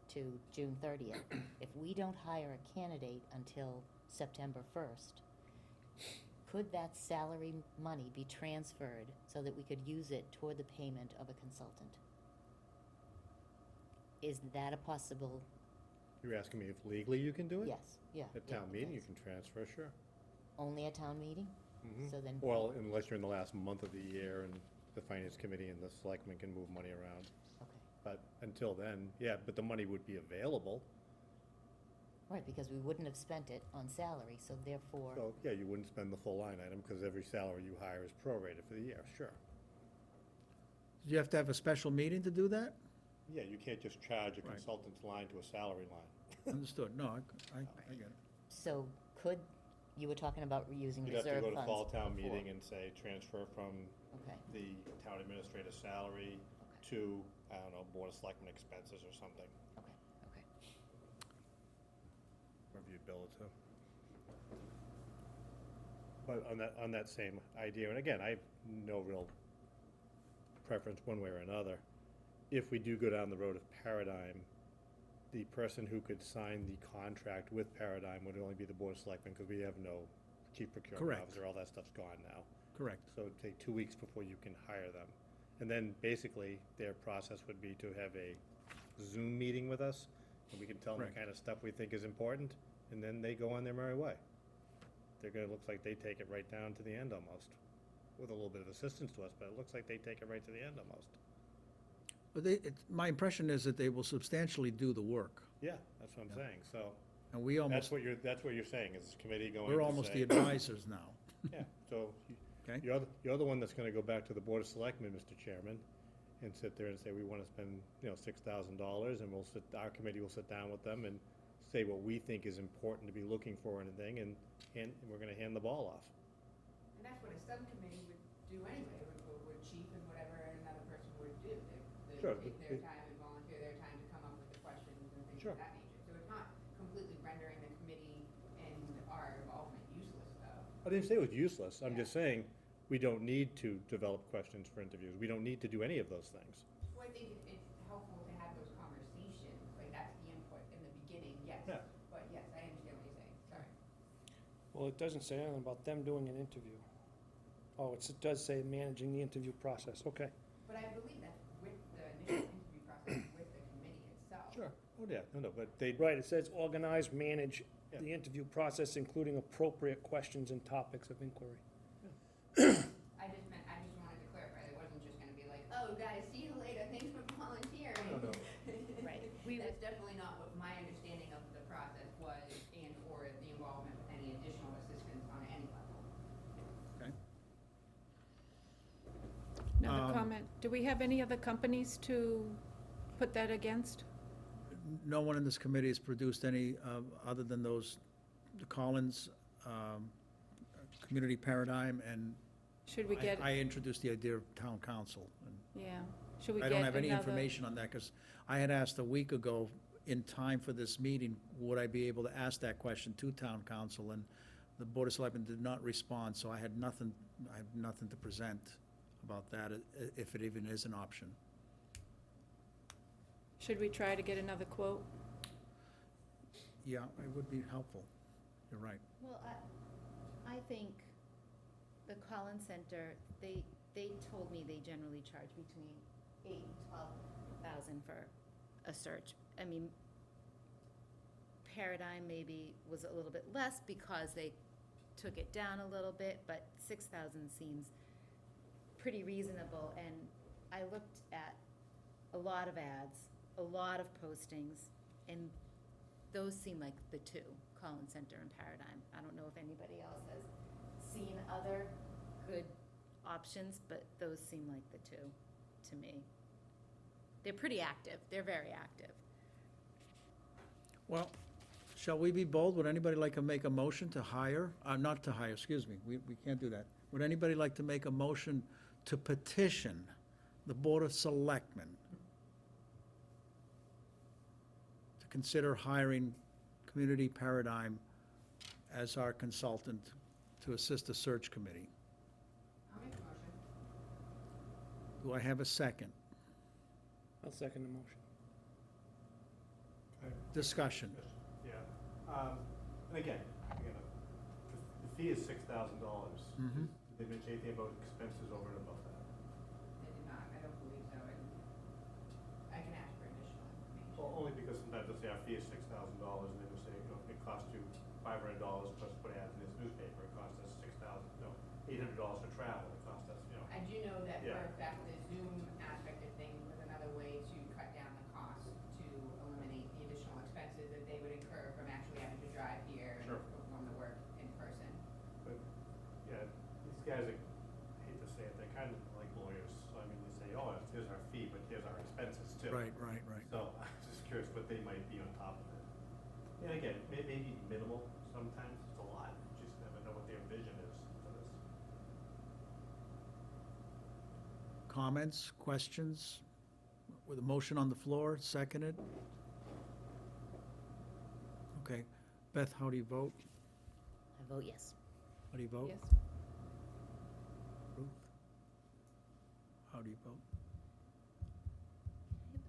to June 30th, if we don't hire a candidate until September 1st, could that salary money be transferred so that we could use it toward the payment of a consultant? Is that a possible? You're asking me if legally you can do it? Yes, yeah. At yeah, town meeting, you yes. can transfer, sure. Only a town meeting? Mhm. So then. Well, unless you're in the last month of the year and the finance committee and the selectmen can move money around. Okay, But until then, yeah, but the money would be available. right, because we wouldn't have spent it on salary, so therefore, So, yeah, you wouldn't spend the full line item because every salary you hire is prorated for the year, sure. Do you have to have a special meeting to do that? Yeah, you can't just charge a Right. consultant's line to a salary line. Understood, no, I get it. so could, you were talking about reusing You'd have to reserve go to funds. fall town before. meeting and say, transfer from Okay, the town administrator's salary to, I don't know, board of selectmen expenses or something, okay, okay. wherever you bill it to. But on that same idea, and again, I have no real preference one way or another. If we do go down the road of Paradigm, the person who could sign the contract with Paradigm would only be the board of selectmen, because we have no chief procurement Correct. officer, all that stuff's gone now. Correct. So it'd take 2 weeks before you can hire them. And then basically, their process would be to have a Zoom meeting with us, and we can tell them Right. the kind of stuff we think is important, and then they go on their merry way. They're gonna, looks like they take it right down to the end almost, with a little bit of assistance to us, but it looks like they take it right to the end almost. But my impression is that they will substantially do the work, Yeah, that's what I'm saying, so, and we that's almost, what you're saying, is this committee going to say? we're almost the advisors now. Yeah, so Okay. you're the one that's gonna go back to the Board of Selectmen, Mr. Chairman, and sit there and say, we wanna spend, $6,000, and our committee will sit down with them and say what we think is important to be looking for in a thing, and we're gonna hand the ball off. And that's what a subcommittee would do anyway, would chief and whatever another person would do. They Sure, would take their it- time and volunteer their time to come up with the questions and things Sure. of that nature. So it's not completely rendering the committee and our involvement useless, though. I didn't say it was useless, I'm Yeah. just saying, we don't need to develop questions for interviews, we don't need to do any of those things. Well, I think it's helpful to have those conversations, like that's the input in the beginning, yes. Yeah. But yes, I understand what you're saying, sorry. Well, it doesn't say anything about them doing an interview. Oh, it does say managing the interview process, okay. But I believe that's with the initial interview process with the committee itself. Sure. Oh, yeah, no, but they, Right, it says organize, manage Yeah. the interview process, including appropriate questions and topics of inquiry. I just wanted to clarify, it wasn't just gonna be like, oh, guys, see you later, thanks for volunteering. No, no. Right. We would- That's definitely not what my understanding of the Do we have any other companies to put that against? No one in this committee has produced any, other than those, the Collins, Community Paradigm, and Should we get, I introduced the idea of town council. And yeah, should we I get don't have any another- information on that, because I had asked a week ago, in time for this meeting, would I be able to ask that question to town council, and the Board of Selectmen did not respond, so I have nothing to present about that, if it even is an option. Should we try to get another quote? Yeah, it would be helpful, you're right. Well, I think the Collins Center, they told me they generally charge between $8,000 and $12,000 for a search. I mean, Paradigm maybe was a little bit less because they took it down a little bit, but $6,000 seems pretty reasonable. And I looked at a lot of ads, a lot of postings, and those seem like the two, Collins Center and Paradigm. I don't know if anybody else has seen other good options, but those seem like the two to me. They're pretty active. They're very active. Well, shall we be bold? Would anybody like to make a motion to hire, not to hire, excuse me, we can't do that. Would anybody like to make a motion to petition the Board of Selectmen to consider hiring Community Paradigm as our consultant to assist the search committee? I'll make a motion. Do I have a second? I'll second the motion. Discussion. Yeah, and again, the fee is $6,000. Mhm. Did they mention anything about expenses over and above that? I did not, I don't believe so, and I can ask for additional information. Well, only because sometimes they'll say our fee is $6,000, and they will say, it costs you $500 plus put ads in this newspaper, it costs us $800 for travel, it costs us, I do know that for Yeah. a fact, the Zoom aspect of things was another way to cut down the cost, to eliminate the additional expenses that they would incur from actually having to drive here and Sure. perform the work in person. But, yeah, these guys, I hate to say it, they're kind of like lawyers. So I mean, they say, oh, here's our fee, but here's our expenses too. Right. So I was just curious what they might be on top of it. And again, maybe minimal sometimes, it's a lot. You just never know what their vision is for this. Comments, questions? With a motion on the floor, seconded? Okay. Beth, how do you vote? I vote yes. How do you vote? Yes. Ruth? How do you vote?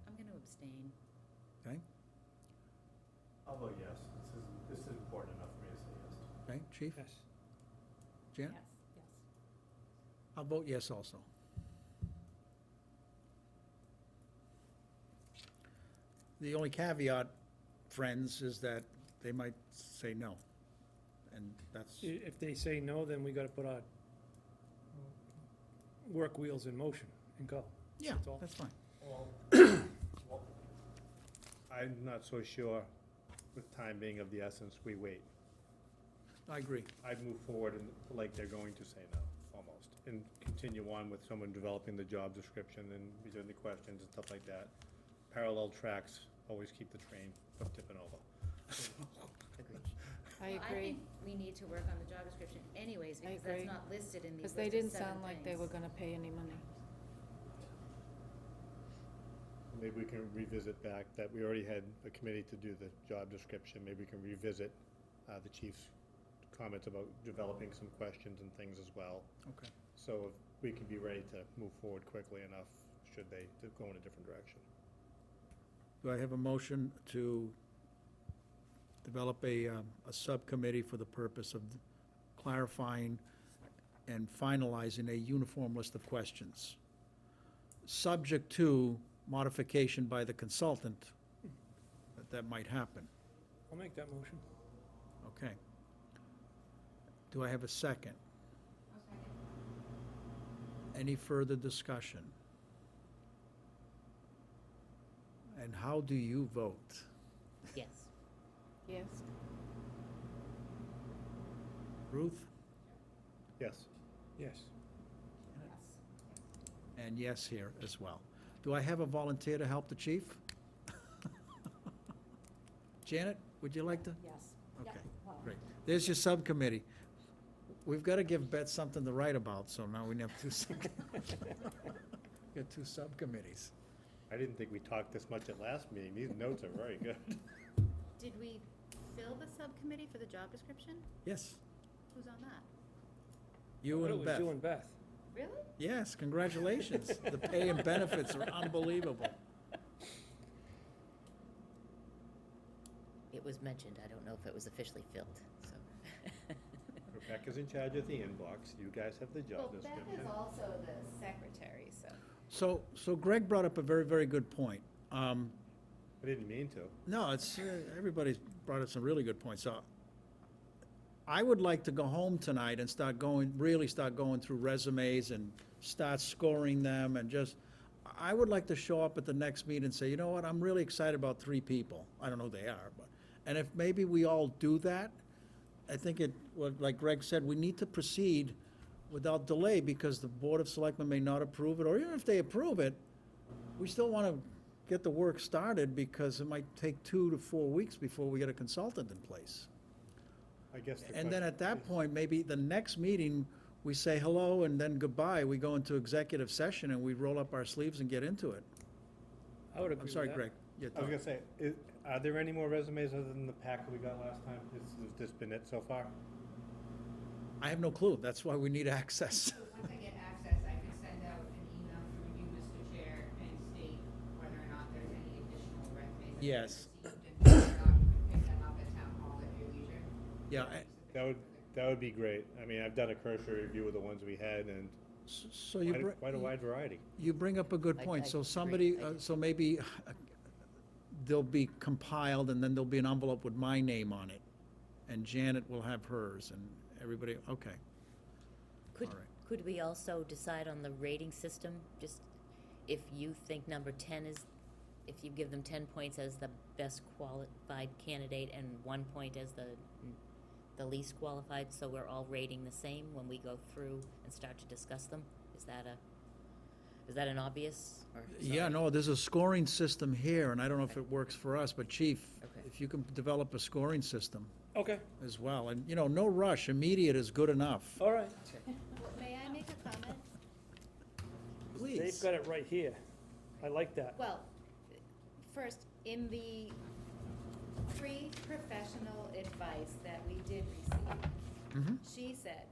I'm going to abstain. Okay, I'll vote yes. This is important enough for me to say yes. okay, Chief? Yes. Jan? Yes, yes. I'll vote yes also. The only caveat, friends, is that they might say no. And that's, If they say no, then we gotta put our work wheels in motion and go. yeah, That's all. that's fine. Well, I'm not so sure, with time being of the essence, we wait. I agree. I'd move forward and like they're going to say no, almost, and continue on with someone developing the job description and reviewing the questions and stuff like that. Parallel tracks always keep the train from tipping over. Agreed. I Well, I agree, think we need to work on the job description anyways, I because that's agree. not listed in these because they list of didn't 7 sound like they things. were gonna pay any money. Maybe we can revisit back that we already had a committee to do the job description. Maybe we can revisit the chief's comments about developing some questions and things as well. Okay. So if we can be ready to move forward quickly enough, should they to go in a different direction. Do I have a motion to develop a subcommittee for the purpose of clarifying and finalizing a uniform list of questions, subject to modification by the consultant, that might happen? I'll make that motion. Okay. Do I have a second? I'll second. Any further discussion? And how do you vote? Yes. Yes, Ruth? Yes. Yes. Yes. and yes here as well. Do I have a volunteer to help the chief? Janet, would you like to? Yes. Okay, Well, great. There's your subcommittee. We've got to give Beth something to write about, so now we have two, got two subcommittees. I didn't think we talked this much at last meeting. These notes are very good. Did we fill the subcommittee for the job description? Yes, Who's on that? you It and was Beth. you and Beth. Really? Yes, congratulations. The pay and benefits are unbelievable. It was mentioned, I don't know if it was officially filled, so. Rebecca's in charge of the inbox. You guys have the Well, job Beth description. is also the secretary, so. So Greg brought up a very, very good point. I didn't mean to. No, it's, everybody's brought up some really good points. So I would like to go home tonight and really start going through resumes and start scoring them and just, I would like to show up at the next meeting and say, you know what, I'm really excited about 3 people. I don't know who they are, but, and if maybe we all do that, I think well, like Greg said, we need to proceed without delay because the Board of Selectmen may not approve it, or even if they approve it, we still want to get the work started because it might take 2 to 4 weeks before we get a consultant in place. I guess the And then question at that is- point, maybe the next meeting, we say hello and then goodbye. We go into executive session and we roll up our sleeves and get into it. I would agree I'm with sorry, that. Greg. Your I was thought. gonna say, are there any more resumes other than the pack we got last time? Has this been it so far? I have no clue. That's why we need access. So once I get access, I can send out an email through you, Mr. Chair, and state whether or not there's any additional resumes that Yes. have been received, and whether or not you can pick them up at town hall at your leisure. Yeah, That would be great. I mean, I've done a cursory review of the ones we had and so you quite a wide variety. you bring up a good I- point. I So agree. somebody, I do. so maybe they'll be compiled and then there'll be an envelope with my name on it. And Janet will have hers and everybody, okay. Could, All right. could we also decide on the rating system? Just if you think number 10 is, if you give them 10 points as the best qualified candidate and 1 point as the least qualified, so we're all rating the same when we go through and start to discuss them? Is that an obvious or? Yeah, sorry? no, there's a scoring system here, and I don't know if it works for us, but Chief, Okay. if you can develop a scoring system Okay, as well, and, you know, no rush, immediate is good enough. all right. May I make a comment? Please. They've got it right here. I like that. Well, first, in the free professional advice that we did receive, Mhm. she said,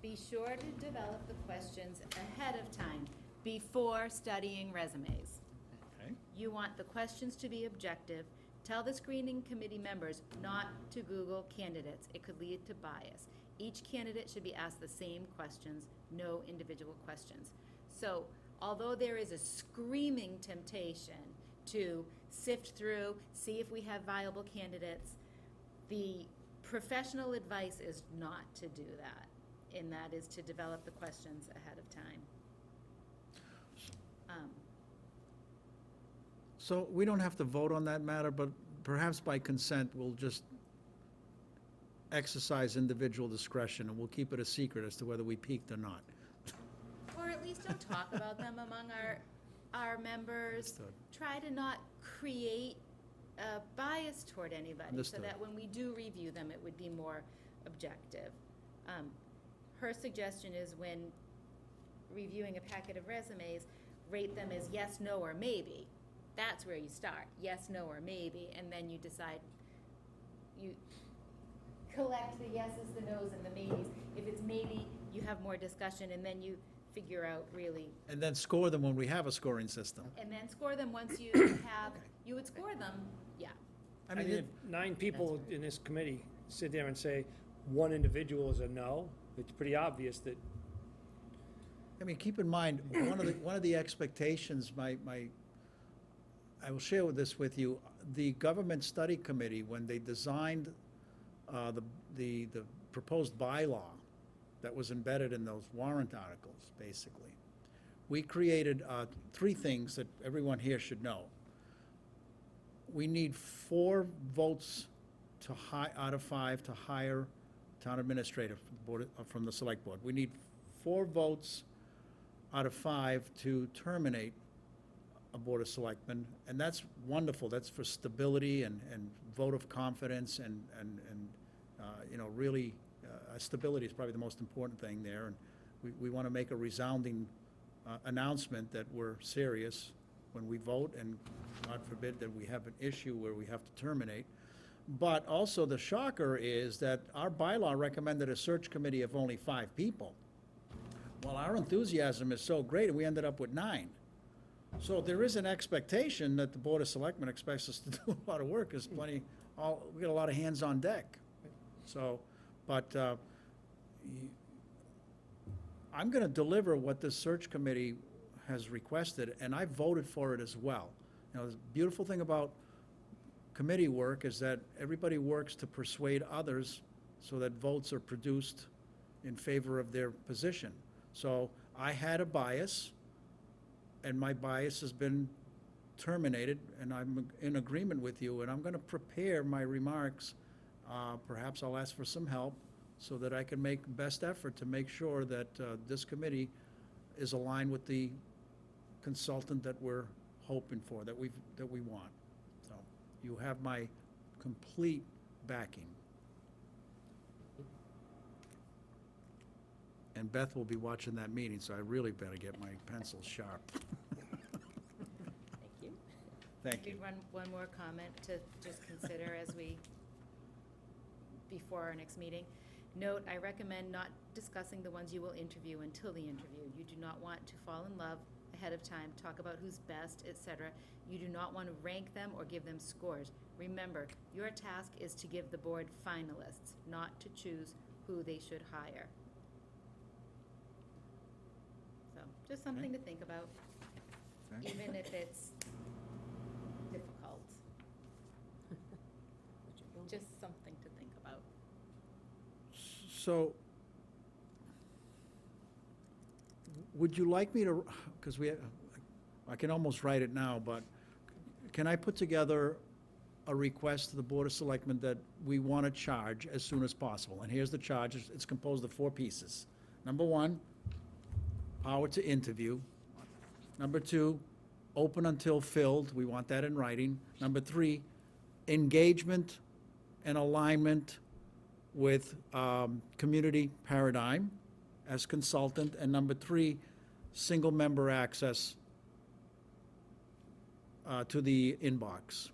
be sure to develop the questions ahead of time before studying resumes. Okay. You want the questions to be objective. Tell the screening committee members not to Google candidates. It could lead to bias. Each candidate should be asked the same questions, no individual questions. So although there is a screaming temptation to sift through, see if we have viable candidates, the professional advice is not to do that, and that is to develop the questions ahead of time. So we don't have to vote on that matter, but perhaps by consent, we'll just exercise individual discretion, and we'll keep it a secret as to whether we peaked or not. Or at least don't talk about them among our members. Understood. Try to not create a bias toward anybody, so Understood. that when we do review them, it would be more objective. Her suggestion is when reviewing a packet of resumes, rate them as yes, no, or maybe. That's where you start, yes, no, or maybe, and then you decide, you collect the yeses, the nos, and the maybes. If it's maybe, you have more discussion, and then you figure out really, And then score them when we have a scoring system. and then score them once you have, you would score them, yeah. I I mean, mean, 9 people in this committee sit there and say one individual is a no. It's pretty obvious that, keep in mind, one of the expectations, I will share this with you, the Government Study Committee, when they designed the proposed bylaw that was embedded in those warrant articles, basically, we created 3 things that everyone here should know. We need 4 votes out of 5 to hire town administrator from the Select Board. We need 4 votes out of 5 to terminate a Board of Selectmen, and that's wonderful. That's for stability and vote of confidence and you know, really, stability is probably the most important thing there. And we want to make a resounding announcement that we're serious when we vote, and God forbid that we have an issue where we have to terminate. But also the shocker is that our bylaw recommended a search committee of only 5 people. Well, our enthusiasm is so great, and we ended up with 9. So there is an expectation that the Board of Selectmen expects us to do a lot of work. There's plenty, we got a lot of hands on deck. So, but I'm gonna deliver what this search committee has requested, and I voted for it as well. You know, the beautiful thing about committee work is that everybody works to persuade others so that votes are produced in favor of their position. So I had a bias, and my bias has been terminated, and I'm in agreement with you, and I'm gonna prepare my remarks. Perhaps I'll ask for some help so that I can make best effort to make sure that this committee is aligned with the consultant that we're hoping for, that we want. So you have my complete backing. And Beth will be watching that meeting, so I really better get my pencils sharp. Thank you. Thank you. Maybe one more comment to just consider as we, before our next meeting. Note, I recommend not discussing the ones you will interview until the interview. You do not want to fall in love ahead of time, talk about who's best, etc. You do not want to rank them or give them scores. Remember, your task is to give the board finalists, not to choose who they should hire. So, just something to think about, Okay. even if it's difficult. Just something to think about. So, would you like me to, because I can almost write it now, but can I put together a request to the Board of Selectmen that we want to charge as soon as possible? And here's the charge. It's composed of 4 pieces. Number 1, power to interview. Number 2, open until filled. We want that in writing. Number 3, engagement and alignment with Community Paradigm as consultant. And number 3, single-member access to the inbox.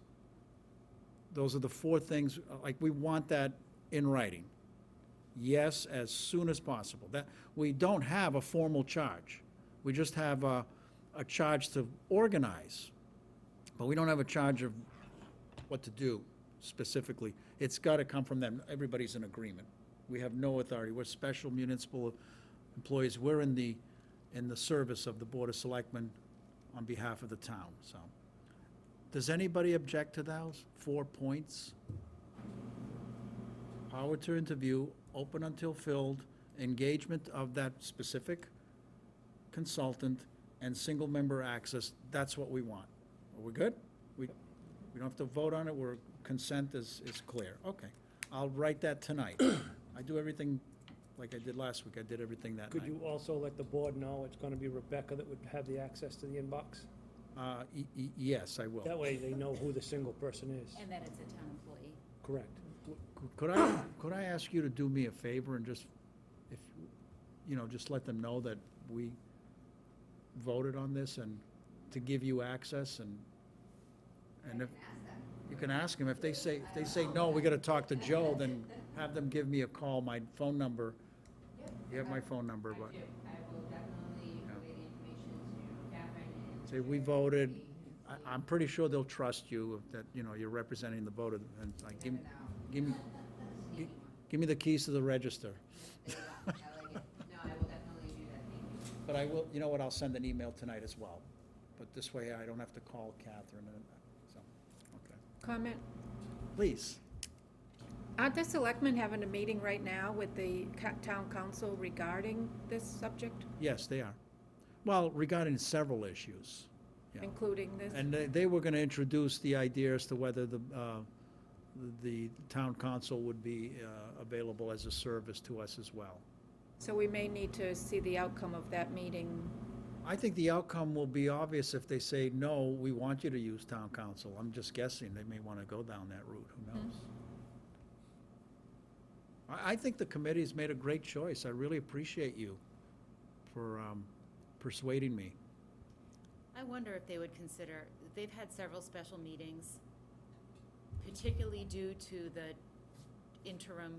Those are the 4 things, like, we want that in writing. Yes, as soon as possible. That, we don't have a formal charge. We just have a charge to organize, but we don't have a charge of what to do specifically. It's got to come from them. Everybody's in agreement. We have no authority. We're special municipal employees. We're in the service of the Board of Selectmen on behalf of the town, so. Does anybody object to those 4 points? Power to interview, open until filled, engagement of that specific consultant, and single-member access. That's what we want. Are we good? We don't have to vote on it. Consent is clear. Okay. I'll write that tonight. I do everything like I did last week. I did everything that night. Could you also let the board know it's gonna be Rebecca that would have the access to the inbox? Yes, I will. That way they know who the single person is. And that it's a town employee. Correct. Could I ask you to do me a favor and just, if, you know, just let them know that we voted on this and to give you access and if, you can ask them. If they say no, we gotta talk to Joe, then have them give me a call. My phone number, you have my phone number, but. I do. I will definitely relay the information to Catherine and. Say, we voted, I'm pretty sure they'll trust you, that, you know, you're representing the voter, and like, give me the keys to the register. I like it. No, I will definitely do that, thank you. But I will, you know what, I'll send an email tonight as well. But this way I don't have to call Catherine, and, so, okay. Comment? Please. Aren't the selectmen having a meeting right now with the town council regarding this subject, Yes, they are. Well, regarding several issues. Yeah. including this? And they were gonna introduce the idea as to whether the town council would be available as a service to us as well. So we may need to see the outcome of that meeting I think the outcome will be obvious if they say, no, we want you to use town council. I'm just guessing, they may want to go down that route, who knows? I think the committee's made a great choice. I really appreciate you for persuading me. I wonder if they would consider, they've had several special meetings, particularly due to the interim,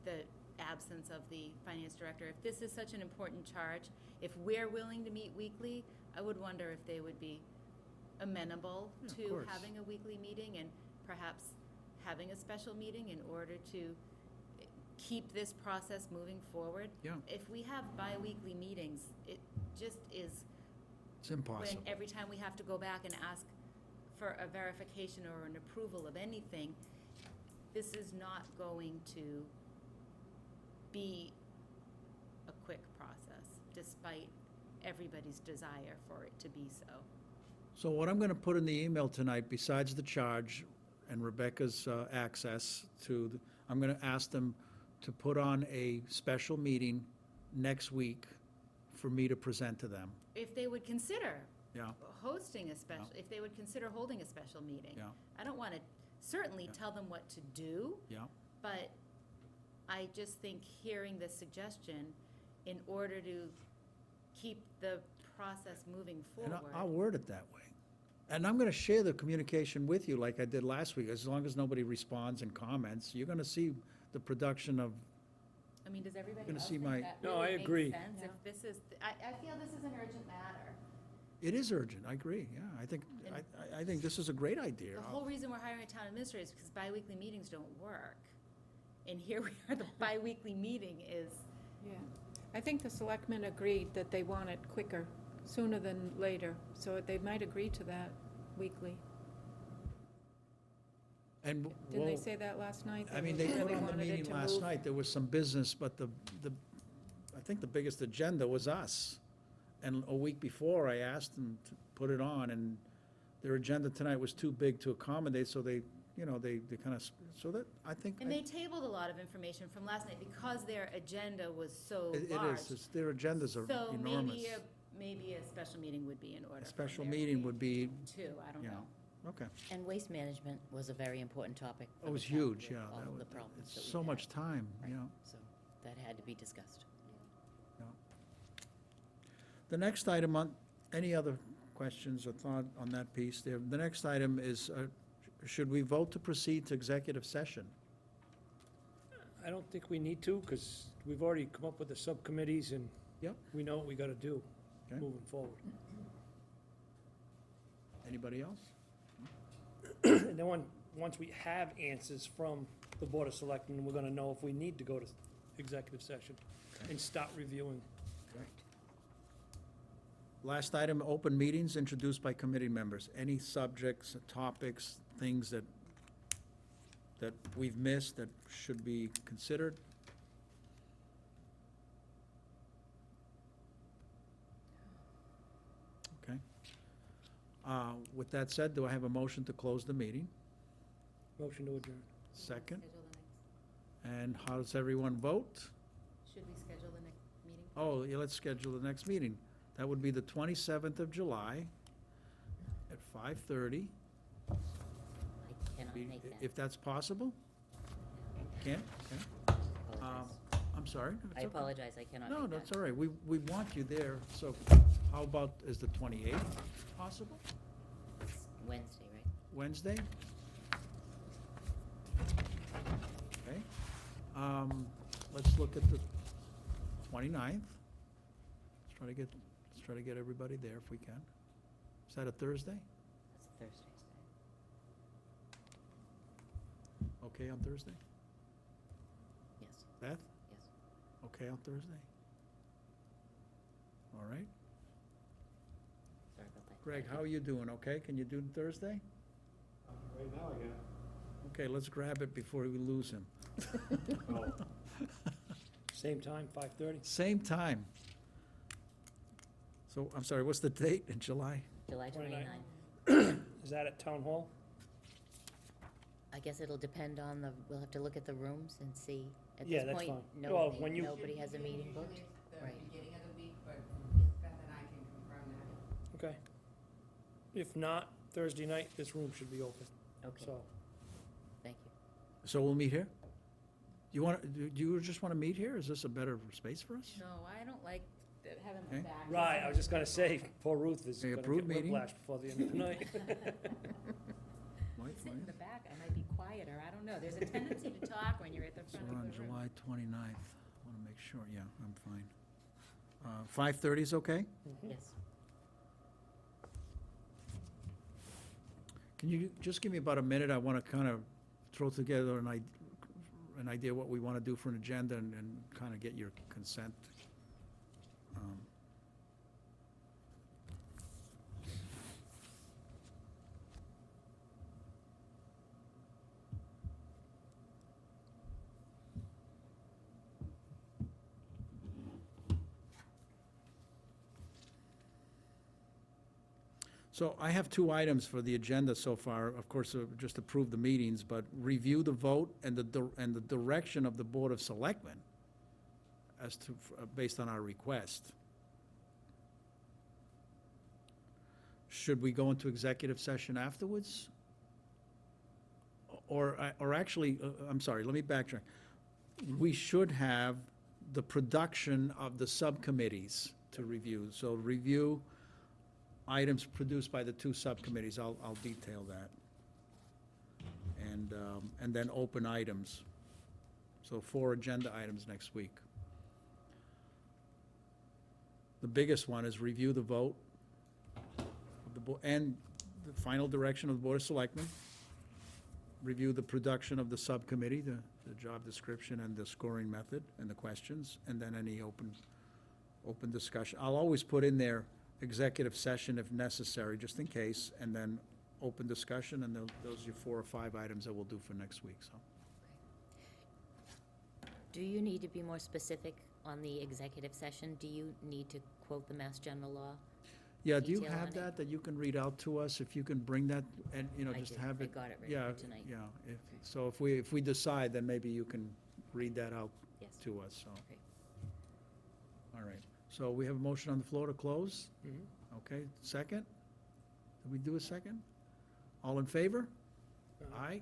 the absence of the finance director. If this is such an important charge, if we're willing to meet weekly, I would wonder if they would be amenable Yeah, of to course. having a weekly meeting and perhaps having a special meeting in order to keep this process moving forward. Yeah. If we have bi-weekly meetings, it just is It's impossible. when every time we have to go back and ask for a verification or an approval of anything, this is not going to be a quick process, despite everybody's desire for it to be so. So what I'm going to put in the email tonight, besides the charge and Rebecca's access to, I'm going to ask them to put on a special meeting next week for me to present to them. If they would consider Yeah, hosting a special, if they would consider holding a special meeting. yeah, I don't want to certainly Yeah. tell them what to do, yeah. but I just think hearing this suggestion, in order to keep the process moving And forward. I'll word it that way. And I'm going to share the communication with you like I did last week. As long as nobody responds and comments, you're going to see the production of, I mean, does everybody Gonna else see think my- that No, really I makes agree. sense? If this is, I feel this is an urgent matter. it is urgent, I agree, yeah. I think this is a great idea. The whole reason we're hiring a town administrator is because bi-weekly meetings don't work. And here we are, the bi-weekly meeting is, Yeah. I think the selectmen agreed that they want it quicker, sooner than later, so they might agree to that weekly. And Didn't they we'll- say that last night? I mean, they really put on the wanted it meeting to last move? night, there was some business, but I think the biggest agenda was us. And a week before, I asked them to put it on, and their agenda tonight was too big to accommodate, so they kind of, so that, I think. and they tabled a lot of information from last night because their agenda was so It large. is, their agendas are So enormous. maybe a special meeting would be in order. A from special their meeting page would be, Too, I don't you know. know, okay. And waste management was a very important topic. for It was the town huge, with yeah. all that of was- the problems It's that we've so had. much time, Right, yeah. So that had to be discussed. The next item on, any other questions or thought on that piece there? The next item is, should we vote to proceed to executive session? I don't think we need to, because we've already come up with the subcommittees and Yep. we know what we gotta do Okay. moving forward. Anybody else? And then once we have answers from the Board of Selectmen, we're gonna know if we need to go to executive session and start reviewing. Last item, open meetings introduced by committee members. Any subjects, topics, things that we've missed that should be considered? Okay. With that said, do I have a motion to close the meeting? Motion to adjourn. Second. Schedule the next, And how does everyone vote? should we schedule the next meeting? Oh, yeah, let's schedule the next meeting. That would be the 27th of July at 5:30. I cannot make that. If that's possible? Can't? Okay. Apologize. I'm sorry. It's I okay. apologize, I cannot make that. No, that's all right. We want you there, so how about, is the 28th possible? It's Wednesday, right? Wednesday? Okay. Let's look at the 29th. Let's try to get everybody there if we can. Is that a Thursday? That's Thursday. Okay on Thursday? Yes, Beth? yes. Okay on Thursday? All right. Sorry about that. Greg, how are you doing? Okay? Can you do Thursday? Right now, I guess. Okay, let's grab it before we lose him. Same time, 5:30? Same time. So, I'm sorry, what's the date in July? July 29th. 29th. Is that at Town Hall? I guess it'll depend on we'll have to look at the rooms and see. At Yeah, this that's point, fine. Well, when you- nobody has a meeting booked. The Right. beginning of the week, but Beth and I can confirm Okay. If not, Thursday night, this room should be open, Okay, so. thank you. So we'll meet here? Do you just want to meet here? Is this a better space for us? No, I don't like having my Okay. back. Right, I was just gonna say, poor Ruth is Okay, gonna approved get meeting. whiplash before the end of the night. Wait, Sit in wait. the back, I might be quieter, I don't know, there's a tendency to talk when you're at the So front we're of on the room. July 29th. I want to make sure, yeah, I'm fine. 5:30 is okay? Yes. Can you just give me about a minute? I want to kind of throw together an idea what we want to do for an agenda and kind of get your consent. Um, So I have two items for the agenda so far. Of course, just approve the meetings, but review the vote and the direction of the Board of Selectmen as to, based on our request. Should we go into executive session afterwards? Or actually, I'm sorry, let me backtrack. We should have the production of the subcommittees to review. So review items produced by the two subcommittees, I'll detail that. And then open items. So 4 agenda items next week. The biggest one is review the vote of the and the final direction of the Board of Selectmen. Review the production of the subcommittee, the job description and the scoring method and the questions, and then any open discussion. I'll always put in there executive session if necessary, just in case, and then open discussion, and those are your 4 or 5 items that we'll do for next week, so. Do you need to be more specific on the executive session? Do you need to quote the Mass General Law? Yeah, do you Detail have on it? that you can read out to us? If you can bring that, and, I just did. have I it. got it ready Yeah, for tonight. yeah, so if we decide, then maybe you can read that out Yes. to us, so. Okay. All right, so we have a motion on the floor to close? Mhm. Okay, second? Did we do a second? All in favor? Aye.